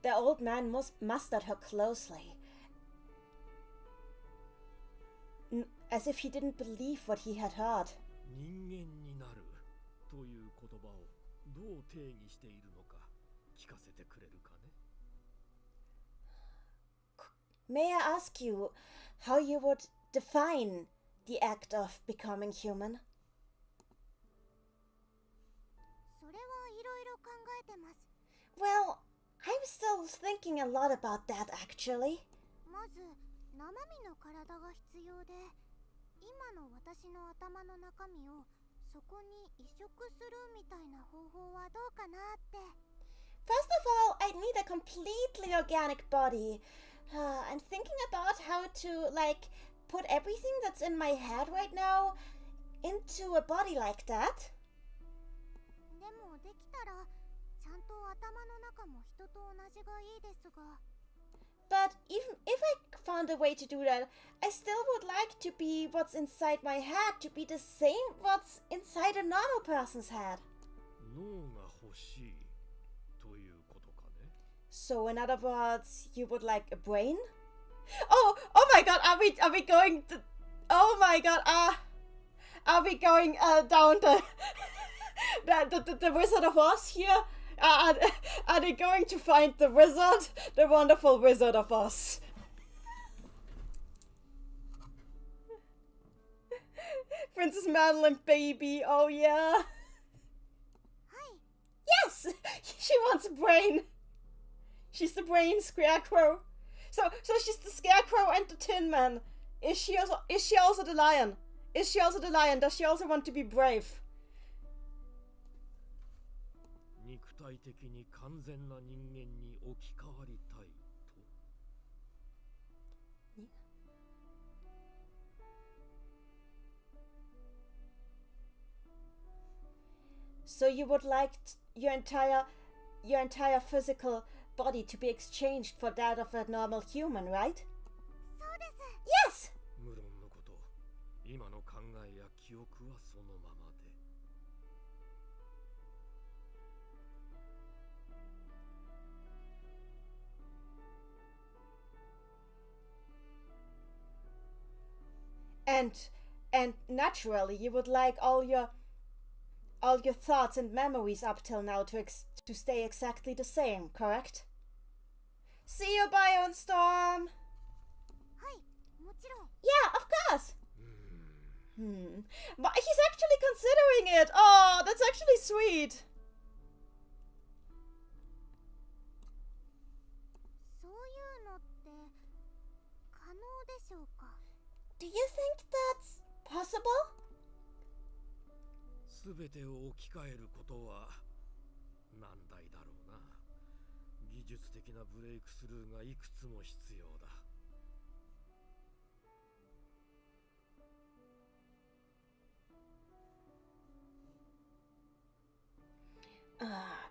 Speaker 1: The old man mustered her closely, as if he didn't believe what he had heard.
Speaker 2: 人間になるという言葉をどう定義しているのか聞かせてくれるかね。
Speaker 1: May I ask you how you would define the act of becoming human?
Speaker 3: それはいろいろ考えてます。
Speaker 1: Well, I'm still thinking a lot about that actually.
Speaker 3: まず生身の体が必要で、今の私の頭の中身をそこに移植するみたいな方法はどうかなって。
Speaker 1: First of all, I need a completely organic body. I'm thinking about how to, like, put everything that's in my head right now into a body like that.
Speaker 3: でもできたらちゃんと頭の中も人と同じがいいですが。
Speaker 1: But even if I found a way to do that, I still would like to be what's inside my head to be the same what's inside a normal person's head.
Speaker 2: 脳が欲しいということかね。
Speaker 1: So in other words, you would like a brain? Oh my God! Are we going? Oh my God! Are we going down the Wizard of Oz here? Are they going to find the wizard, the wonderful Wizard of Oz? Princess Madeline, baby, oh yeah. Yes, she wants a brain. She's the brain scarecrow. So she's the scarecrow and the Tin Man. Is she also the lion? Is she also the lion? Does she also want to be brave?
Speaker 2: 肉体的に完全な人間に置き換わりたいと。
Speaker 1: So you would like your entire physical body to be exchanged for that of a normal human, right?
Speaker 3: そうです。
Speaker 1: Yes!
Speaker 2: 無論のこと、今の考えや記憶はそのままで。
Speaker 1: And naturally you would like all your thoughts and memories up till now to stay exactly the same, correct? See you, Bionstorm!
Speaker 3: はい、もちろん。
Speaker 1: Yeah, of course! But he's actually considering it! Oh, that's actually sweet!
Speaker 3: そういうのって可能でしょうか。
Speaker 1: Do you think that's possible?
Speaker 2: すべてを置き換えることは難題だろうな。技術的なブレイクスルーがいくつも必要だ。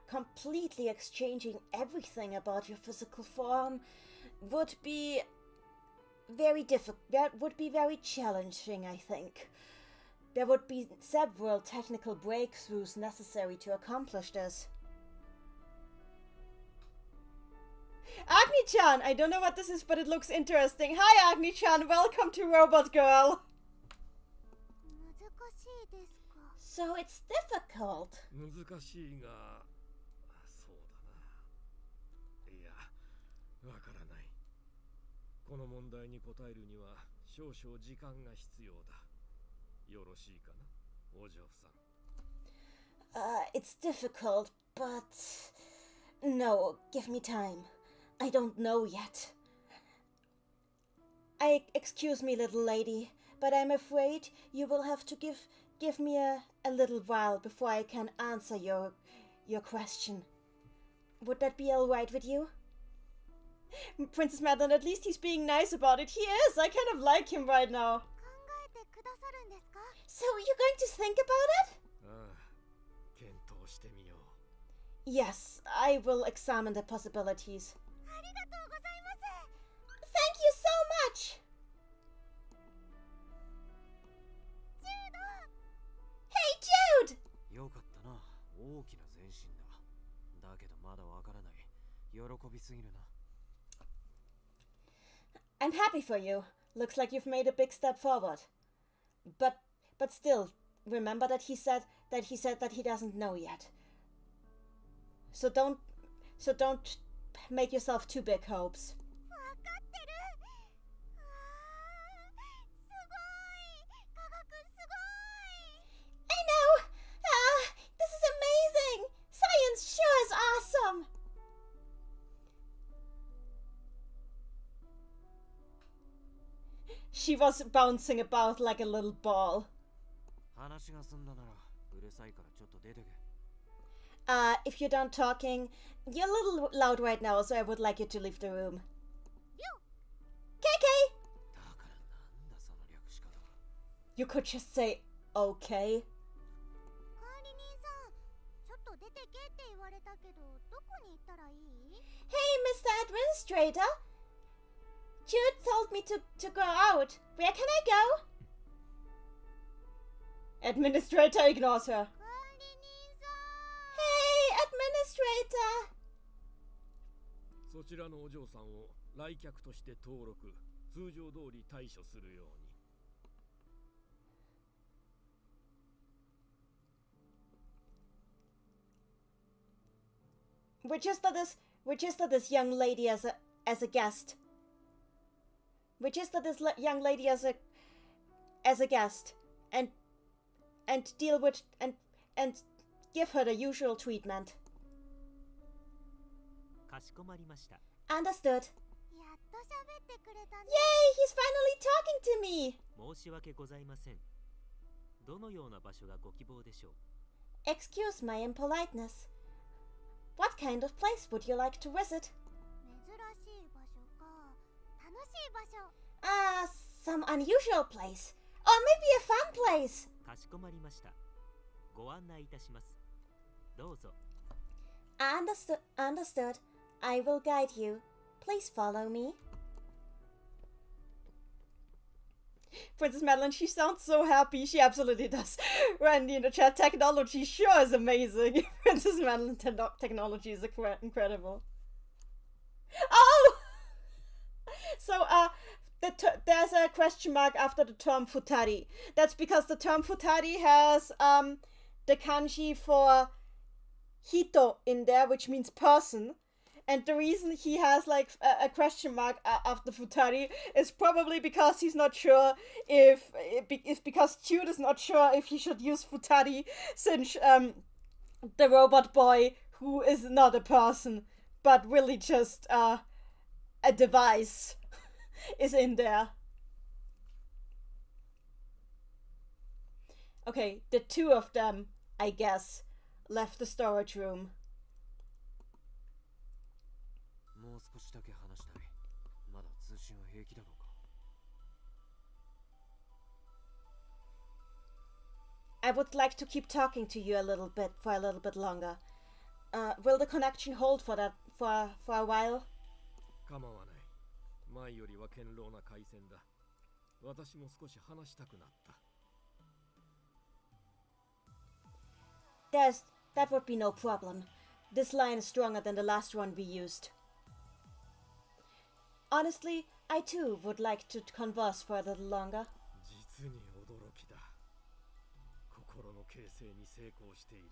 Speaker 1: Completely exchanging everything about your physical form would be very difficult. That would be very challenging, I think. There would be several technical breakthroughs necessary to accomplish this. Agni-chan! I don't know what this is, but it looks interesting. Hi, Agni-chan! Welcome to Robot Girl!
Speaker 3: 難しいですか。
Speaker 1: So it's difficult.
Speaker 2: 難しいが、そうだな。いや、わからない。この問題に答えるには少々時間が必要だ。よろしいかな、お嬢さん。
Speaker 1: It's difficult, but no, give me time. I don't know yet. Excuse me, little lady, but I'm afraid you will have to give me a little while before I can answer your question. Would that be all right with you? Princess Madeline, at least he's being nice about it. He is. I kind of like him right now.
Speaker 3: 考えてくださるんですか。
Speaker 1: So you're going to think about it?
Speaker 2: ああ、検討してみよう。
Speaker 1: Yes, I will examine the possibilities.
Speaker 3: ありがとうございます。
Speaker 1: Thank you so much!
Speaker 4: 身だ。だけどまだわからない。喜びすぎるな。
Speaker 1: I'm happy for you. Looks like you've made a big step forward. But still, remember that he said that he doesn't know yet. So don't make yourself too big hopes.
Speaker 3: わかってる。わー、すごい。科学すごい。
Speaker 1: I know! This is amazing! Science sure is awesome! She was bouncing about like a little ball.
Speaker 4: 話が済んだならうるさいからちょっと出てけ。
Speaker 1: If you're done talking, you're a little loud right now, so I would like you to leave the room. KK!
Speaker 4: だからなんだその略し方は。
Speaker 1: You could just say, okay.
Speaker 3: 管理人さん、ちょっと出てけって言われたけど、どこに行ったらいい？
Speaker 1: Hey, Mr. Administrator! Jude told me to go out. Where can I go? Administrator ignores her.
Speaker 3: 管理人さん。
Speaker 1: Hey, Administrator!
Speaker 2: そちらのお嬢さんを来客として登録、通常通り対処するように。
Speaker 1: Register this young lady as a guest. Register this young lady as a guest, and deal with and give her the usual treatment.
Speaker 5: かしこまりました。
Speaker 1: Understood.
Speaker 3: やっと喋ってくれたね。
Speaker 1: Yay! He's finally talking to me.
Speaker 5: 申し訳ございません。どのような場所がご希望でしょう？
Speaker 1: Excuse my impoliteness. What kind of place would you like to visit?
Speaker 3: 珍しい場所か。楽しい場所。
Speaker 1: Some unusual place. Or maybe a fun place.
Speaker 5: かしこまりました。ご案内いたします。どうぞ。
Speaker 1: Understood. I will guide you. Please follow me. Princess Madeline, she sounds so happy. She absolutely does. Randy in the chat, technology sure is amazing. Princess Madeline technology is incredible. Oh! So, there's a question mark after the term futari. That's because the term futari has the kanji for hito in there, which means person. And the reason he has like a question mark after futari is probably because he's not sure if because Jude is not sure if he should use futari, since the robot boy, who is not a person but really just a device, is in there. Okay, the two of them, I guess, left the storage room.
Speaker 4: もう少しだけ話したい。まだ通信は平気だろうか。
Speaker 1: I would like to keep talking to you for a little bit longer. Will the connection hold for a while?
Speaker 2: 構わない。前よりは堅牢な回線だ。私も少し話したくなった。
Speaker 1: That would be no problem. This line is stronger than the last one we used. Honestly, I too would like to converse for a little longer.
Speaker 2: 実に驚きだ。心の形成に成功している。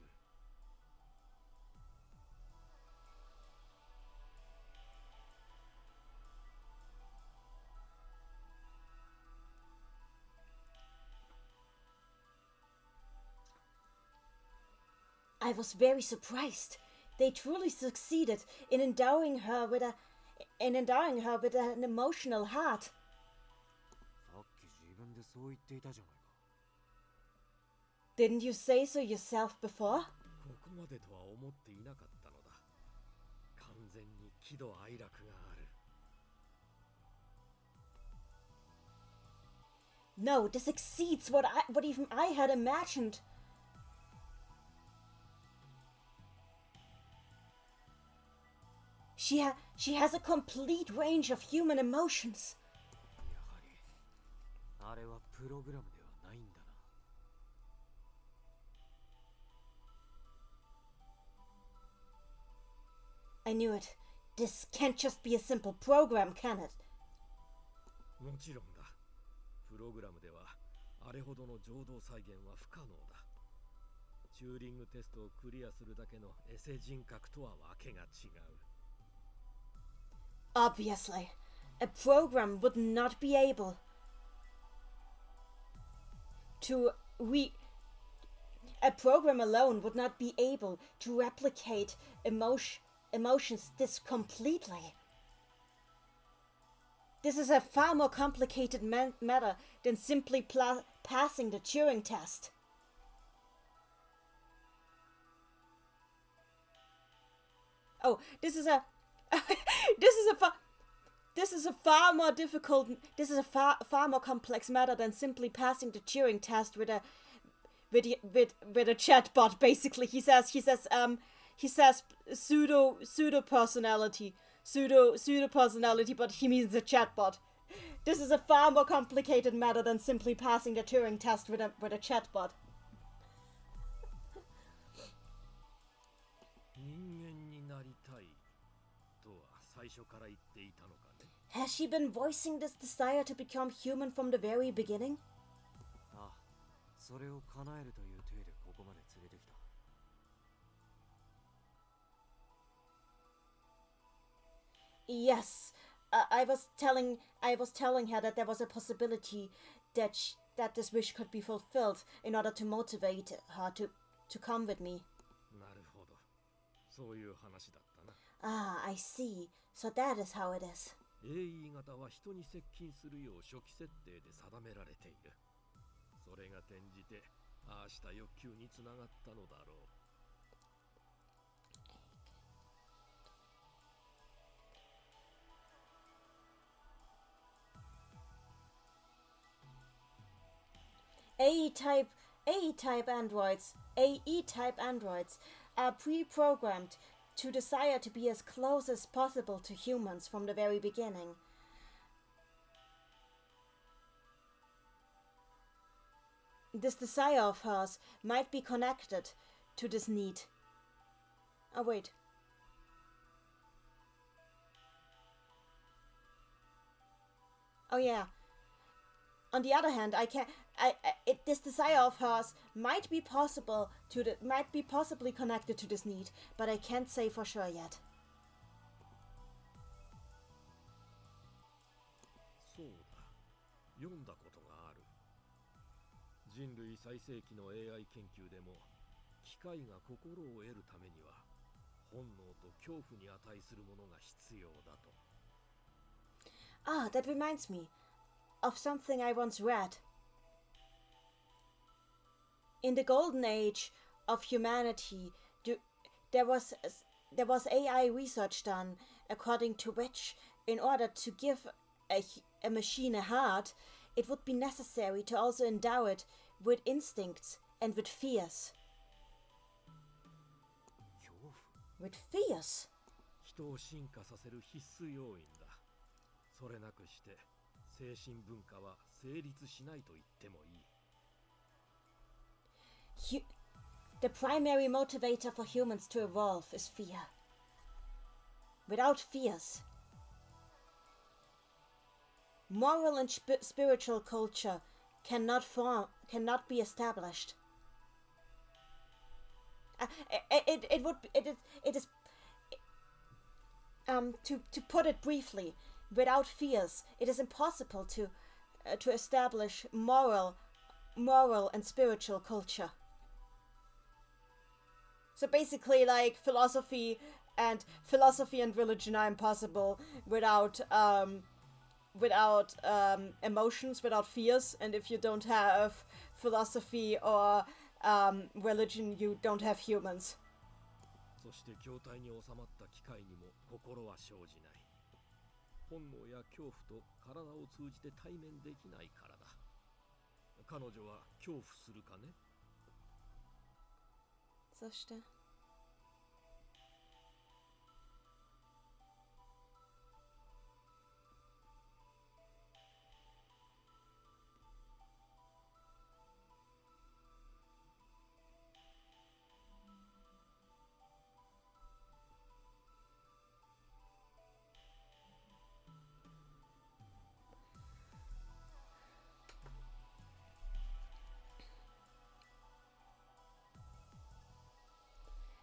Speaker 1: I was very surprised. They truly succeeded in endowing her with an emotional heart.
Speaker 4: さっき自分でそう言っていたじゃないか。
Speaker 1: Didn't you say so yourself before?
Speaker 2: ここまでとは思っていなかったのだ。完全に喜怒哀楽がある。
Speaker 1: No, this exceeds what even I had imagined. She has a complete range of human emotions.
Speaker 4: やはりあれはプログラムではないんだな。
Speaker 1: I knew it. This can't just be a simple program, can it?
Speaker 2: もちろんだ。プログラムではあれほどの情動再現は不可能だ。チューリングテストをクリアするだけのエセ人格とはわけが違う。
Speaker 1: Obviously, a program would not be able to a program alone would not be able to replicate emotions this completely. This is a far more complicated matter than simply passing the Turing test. Oh, this is a far more difficult. This is a far more complex matter than simply passing the Turing test with a chatbot. Basically, he says pseudo personality, but he means a chatbot. This is a far more complicated matter than simply passing the Turing test with a chatbot.
Speaker 2: 人間になりたいとは最初から言っていたのかね。
Speaker 1: Has she been voicing this desire to become human from the very beginning?
Speaker 4: ああ、それを叶えるという体でここまで連れてきた。
Speaker 1: Yes, I was telling her that there was a possibility that this wish could be fulfilled in order to motivate her to come with me.
Speaker 2: なるほど。そういう話だったな。
Speaker 1: Ah, I see. So that is how it is.
Speaker 2: AE 型は人に接近するよう初期設定で定められている。それが転じてああした欲求につながったのだろう。
Speaker 1: AE-type androids are pre-programmed to desire to be as close as possible to humans from the very beginning. This desire of hers might be connected to this need. Oh wait. Oh yeah. On the other hand, this desire of hers might be possibly connected to this need, but I can't say for sure yet.
Speaker 2: そうだ。読んだことがある。人類最盛期の AI 研究でも、機械が心を得るためには、本能と恐怖に値するものが必要だと。
Speaker 1: Ah, that reminds me of something I once read. In the golden age of humanity, there was AI research done, according to which, in order to give a machine a heart, it would be necessary to also endow it with instincts and with fears.
Speaker 4: 恐怖？
Speaker 1: With fears?
Speaker 2: 人を進化させる必須要因だ。それなくして精神文化は成立しないと言ってもいい。
Speaker 1: The primary motivator for humans to evolve is fear. Without fears, moral and spiritual culture cannot be established. To put it briefly, without fears, it is impossible to establish moral and spiritual culture. So basically, like philosophy and religion are impossible without emotions, without fears. And if you don't have philosophy or religion, you don't have humans.
Speaker 2: そして筐体に収まった機械にも心は生じない。本能や恐怖と体を通じて対面できないからだ。彼女は恐怖するかね？
Speaker 1: そして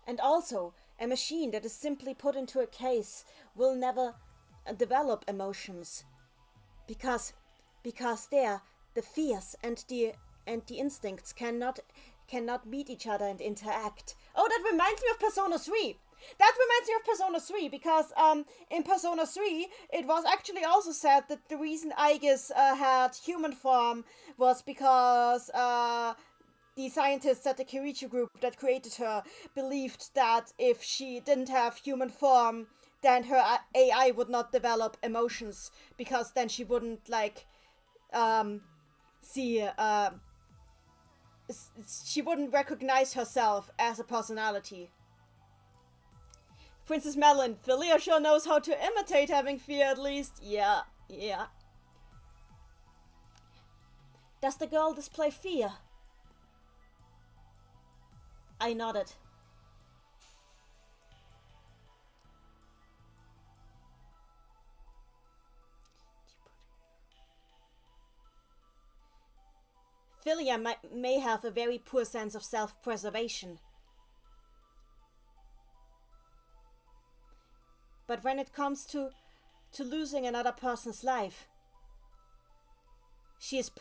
Speaker 1: And also, a machine that is simply put into a case will never develop emotions. Because there, the fears and the instincts cannot meet each other and interact. Oh, that reminds me of Persona 3. That reminds me of Persona 3 because in Persona 3 it was actually also said that the reason Aegis had human form was because the scientists at the Kirichi group that created her believed that if she didn't have human form, then her AI would not develop emotions because then she wouldn't she wouldn't recognize herself as a personality. Princess Madeline, Philia sure knows how to imitate having fear at least. Yeah. Does the girl display fear? I nodded. Philia may have a very poor sense of self-preservation. But when it comes to losing another person's life, she is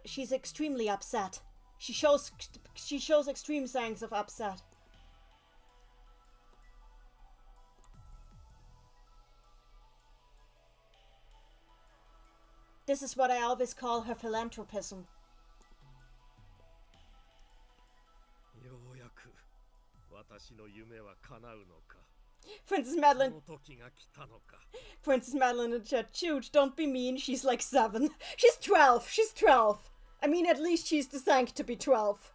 Speaker 1: she's extremely upset. She shows extreme signs of upset. This is what I always call her philanthropism.
Speaker 2: ようやく私の夢は叶うのか。
Speaker 1: Princess Madeline.
Speaker 2: その時が来たのか。
Speaker 1: Princess Madeline in the chat. Shoot, don't be mean. She's like 7. She's 12. She's 12. I mean, at least she's designed to be 12.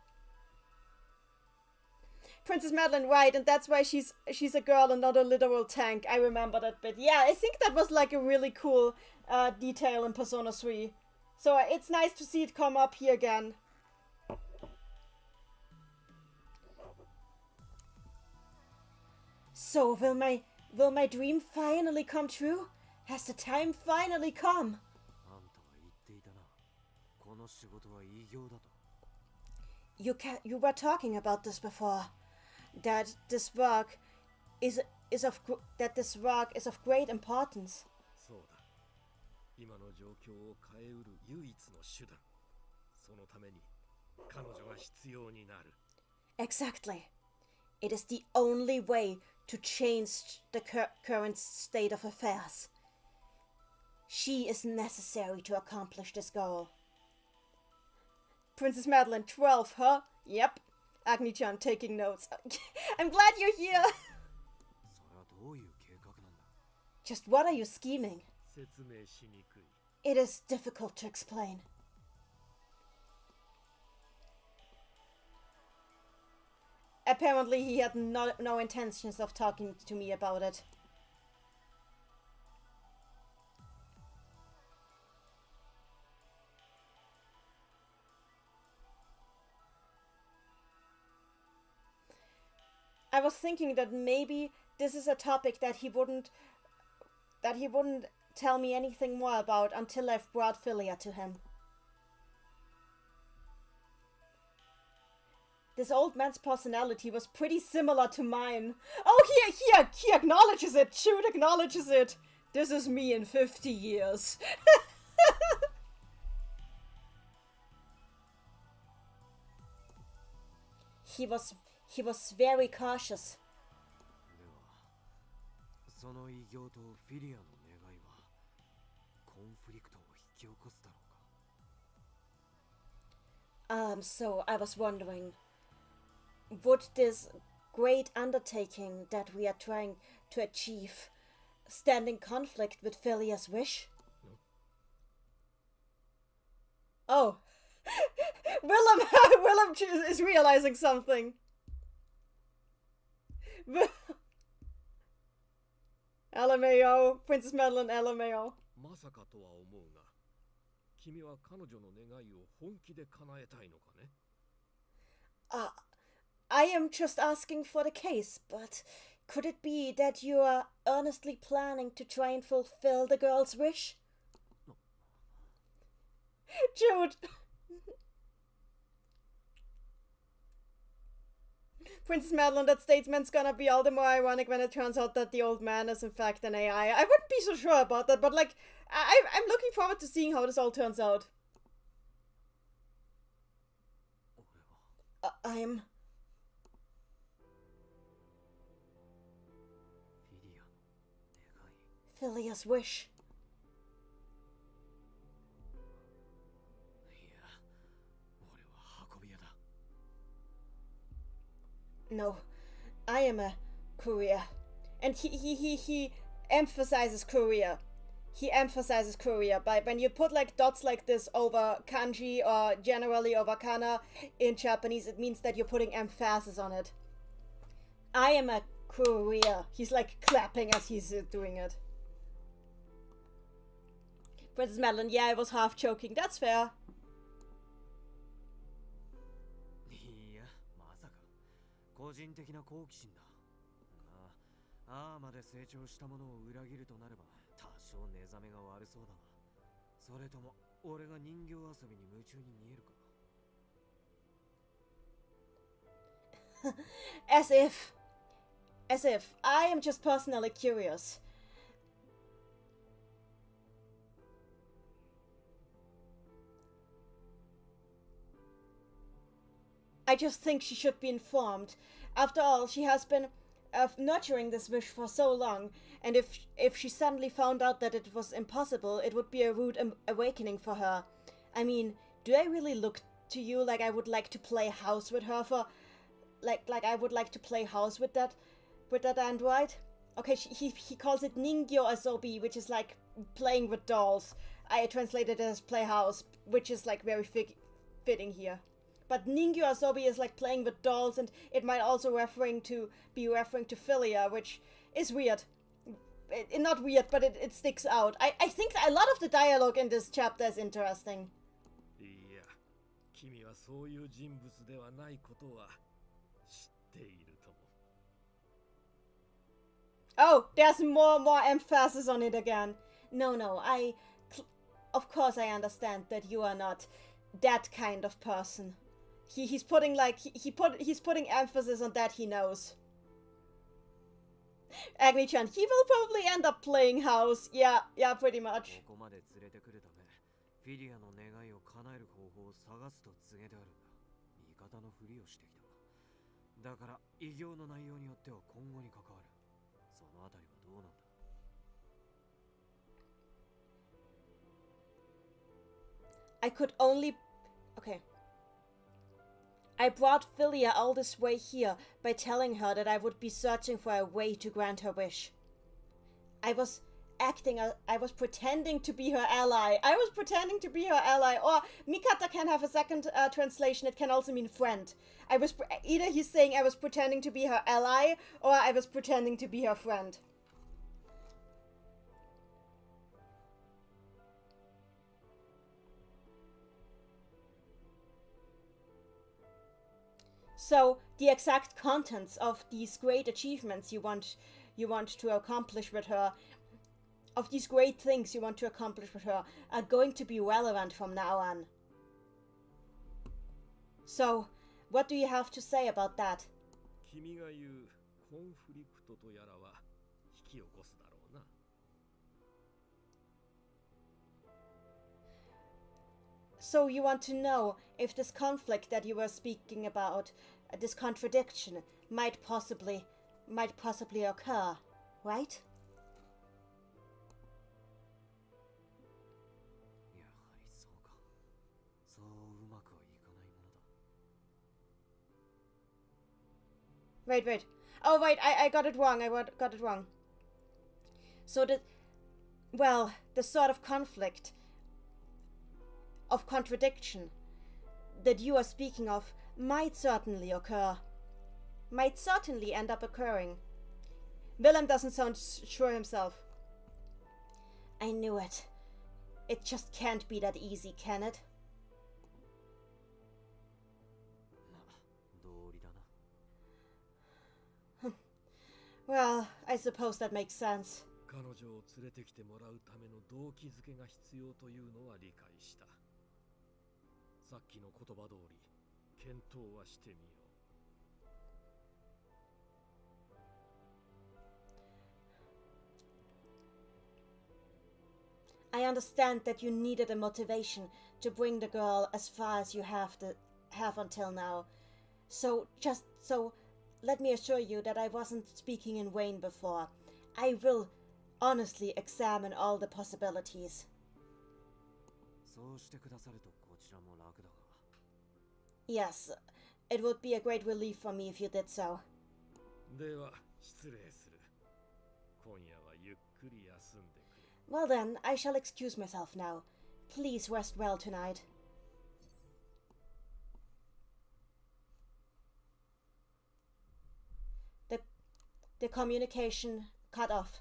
Speaker 1: Princess Madeline, right, and that's why she's a girl and not a literal tank. I remember that bit. Yeah, I think that was like a really cool detail in Persona 3. So it's nice to see it come up here again. So will my dream finally come true? Has the time finally come? You were talking about this before. That this work is of great importance.
Speaker 2: そうだ。今の状況を変えうる唯一の手段。そのために彼女が必要になる。
Speaker 1: Exactly. It is the only way to change the current state of affairs. She is necessary to accomplish this goal. Princess Madeline, 12, huh? Yep. Agni-chan taking notes. I'm glad you're here. Just what are you scheming? It is difficult to explain. Apparently he had no intentions of talking to me about it. I was thinking that maybe this is a topic that he wouldn't tell me anything more about until I've brought Philia to him. This old man's personality was pretty similar to mine. Oh, he acknowledges it. Shoot acknowledges it. This is me in 50 years. He was very cautious. So I was wondering, would this great undertaking that we are trying to achieve stand in conflict with Philia's wish?
Speaker 2: No.
Speaker 1: Oh. Willem is realizing something. LMAO, Princess Madeline LMAO.
Speaker 2: まさかとは思うが、君は彼女の願いを本気で叶えたいのかね?
Speaker 1: I am just asking for the case, but could it be that you are earnestly planning to try and fulfill the girl's wish?
Speaker 2: No.
Speaker 1: Jude! Princess Madeline, that statement's gonna be all the more ironic when it turns out that the old man is in fact an AI. I wouldn't be so sure about that, but like, I'm looking forward to seeing how this all turns out. I'm... Philia's wish. No, I am a courier. And he emphasizes courier. He emphasizes courier by when you put like dots like this over kanji or generally over kana in Japanese, it means that you're putting emphasis on it. I am a courier. He's like clapping as he's doing it. Princess Madeline, yeah, I was half joking. That's fair.
Speaker 4: 個人的な好奇心だ。ああまで成長したものを裏切るとなれば多少寝覚めが悪そうだが、それとも俺が人形遊びに夢中に見えるか。
Speaker 1: as if I am just personally curious. I just think she should be informed. After all, she has been nurturing this wish for so long, and if she suddenly found out that it was impossible, it would be a rude awakening for her. I mean, do I really look to you like I would like to play house with her for... Like I would like to play house with that android? Okay, he calls it Ningyo Asobi, which is like playing with dolls. I translated it as play house, which is like very fitting here. But Ningyo Asobi is like playing with dolls, and it might also be referring to philia, which is weird. Not weird, but it sticks out. I think a lot of the dialogue in this chapter is interesting. Oh, there's more emphasis on it again. No, of course I understand that you are not that kind of person. He's putting like he's putting emphasis on that he knows. Agni-chan, he will probably end up playing house. Yeah, pretty much. I could only... Okay. I brought Philia all this way here by telling her that I would be searching for a way to grant her wish. I was pretending to be her ally. Or Mikata can have a second translation. It can also mean friend. Either he's saying I was pretending to be her ally, or I was pretending to be her friend. So the exact contents of these great achievements you want to accomplish with her, of these great things you want to accomplish with her, are going to be relevant from now on. So, what do you have to say about that? So you want to know if this conflict that you were speaking about, this contradiction, might possibly occur, right? Wait. Oh, wait, I got it wrong. I got it wrong. So the sort of conflict, of contradiction that you are speaking of might certainly occur. Might certainly end up occurring. Willem doesn't sound sure himself. I knew it. It just can't be that easy, can it? Well, I suppose that makes sense.
Speaker 2: 彼女を連れてきてもらうための動機づけが必要というのは理解した。さっきの言葉通り、検討はしてみよう。
Speaker 1: I understand that you needed a motivation to bring the girl as far as you have until now. So let me assure you that I wasn't speaking in vain before. I will honestly examine all the possibilities.
Speaker 4: そうしてくださるとこちらも楽だが。
Speaker 1: Yes, it would be a great relief for me if you did so.
Speaker 2: では失礼する。今夜はゆっくり休んでくれ。
Speaker 1: Well then, I shall excuse myself now. Please rest well tonight. The communication cut off.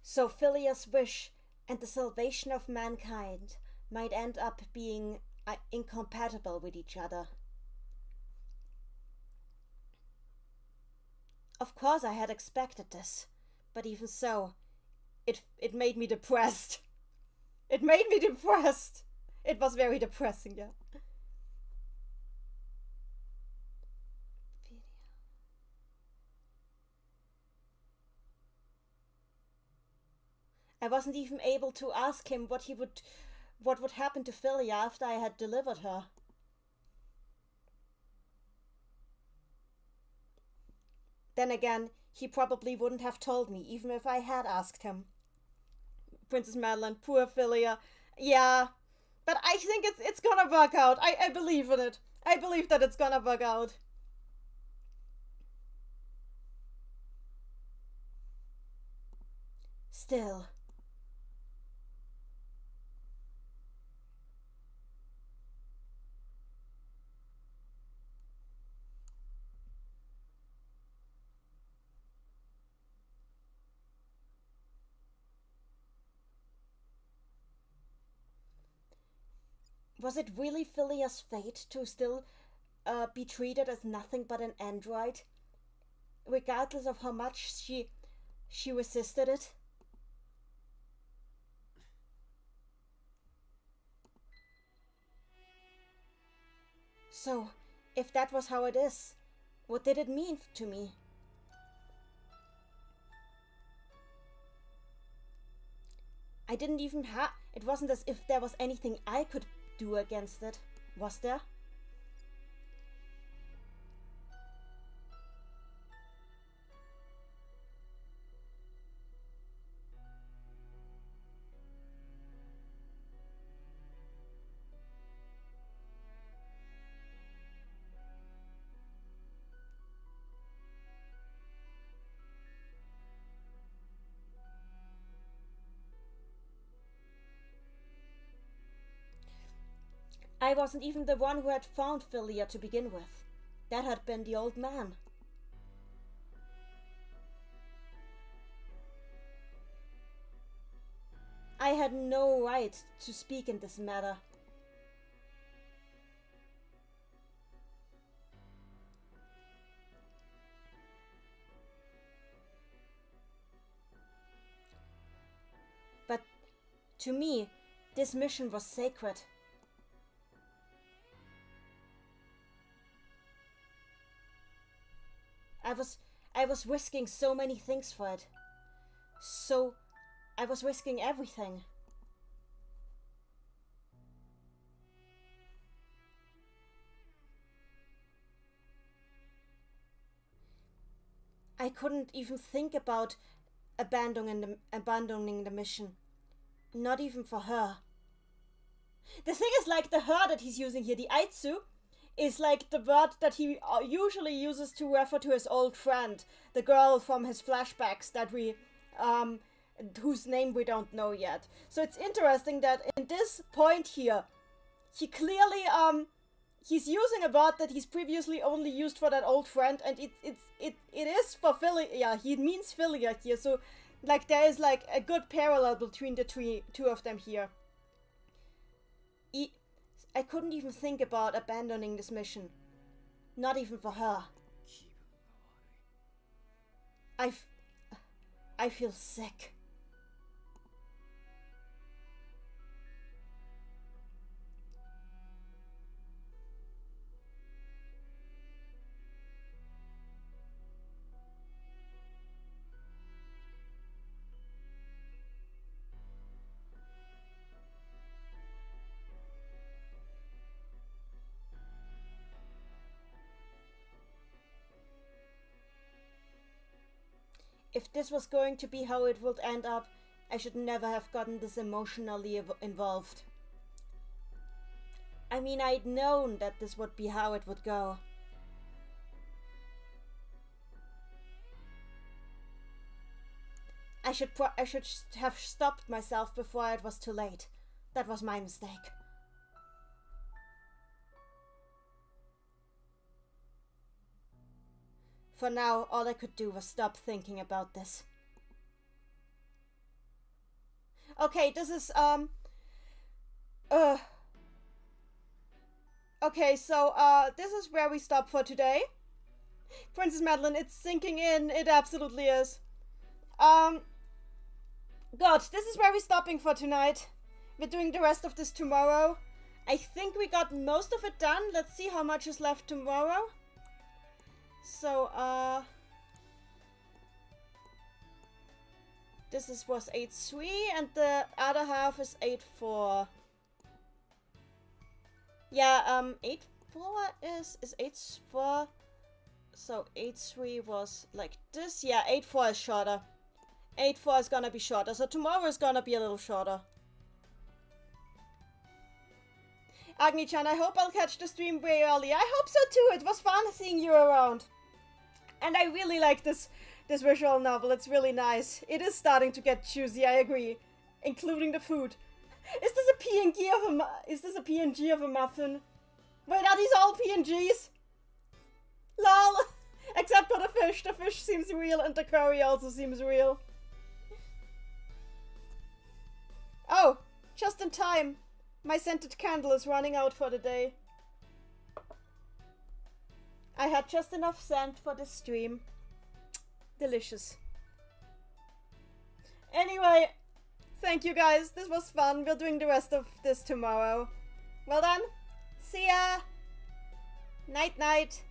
Speaker 1: So Philia's wish and the salvation of mankind might end up being incompatible with each other. Of course I had expected this, but even so, it made me depressed. It made me depressed. It was very depressing, yeah. I wasn't even able to ask him what would happen to Philia after I had delivered her. Then again, he probably wouldn't have told me, even if I had asked him. Princess Madeline, poor Philia. Yeah, but I think it's gonna work out. I believe in it. I believe that it's gonna work out. Still. Was it really Philia's fate to still be treated as nothing but an android, regardless of how much she resisted it? So, if that was how it is, what did it mean to me? I didn't even have... It wasn't as if there was anything I could do against it, was there? I wasn't even the one who had found Philia to begin with. That had been the old man. I had no right to speak in this matter. But to me, this mission was sacred. I was risking so many things for it. So I was risking everything. I couldn't even think about abandoning the mission. Not even for her. The thing is, like, the her that he's using here, the Aitsu, is like the word that he usually uses to refer to his old friend, the girl from his flashbacks that we, whose name we don't know yet. So it's interesting that in this point here, he clearly, he's using a word that he's previously only used for that old friend, and it is for Philia. Yeah, he means Philia here. So, like, there is like a good parallel between the two of them here. I couldn't even think about abandoning this mission. Not even for her.
Speaker 4: 気分が悪い。
Speaker 1: I feel sick. If this was going to be how it would end up, I should never have gotten this emotionally involved. I mean, I'd known that this would be how it would go. I should have stopped myself before it was too late. That was my mistake. For now, all I could do was stop thinking about this. Okay, this is, okay, so, this is where we stop for today. Princess Madeline, it's sinking in. It absolutely is. God, this is where we're stopping for tonight. We're doing the rest of this tomorrow. I think we got most of it done. Let's see how much is left tomorrow. So, was 8-3 and the other half is 8-4. Yeah, 8-4 is 8-4. So 8-3 was like this. Yeah, 8-4 is shorter. 8-4 is gonna be shorter. So tomorrow is gonna be a little shorter. Agni-chan, I hope I'll catch the stream way early. I hope so too. It was fun seeing you around. And I really like this visual novel. It's really nice. It is starting to get juicy, I agree. Including the food. Is this a PNG of a muffin? Wait, are these all PNGs? Lol! Except for the fish. The fish seems real and the curry also seems real. Oh, just in time. My scented candle is running out for the day. I had just enough scent for this stream. Delicious. Anyway, thank you guys. This was fun. We're doing the rest of this tomorrow. Well done. See ya. Night night.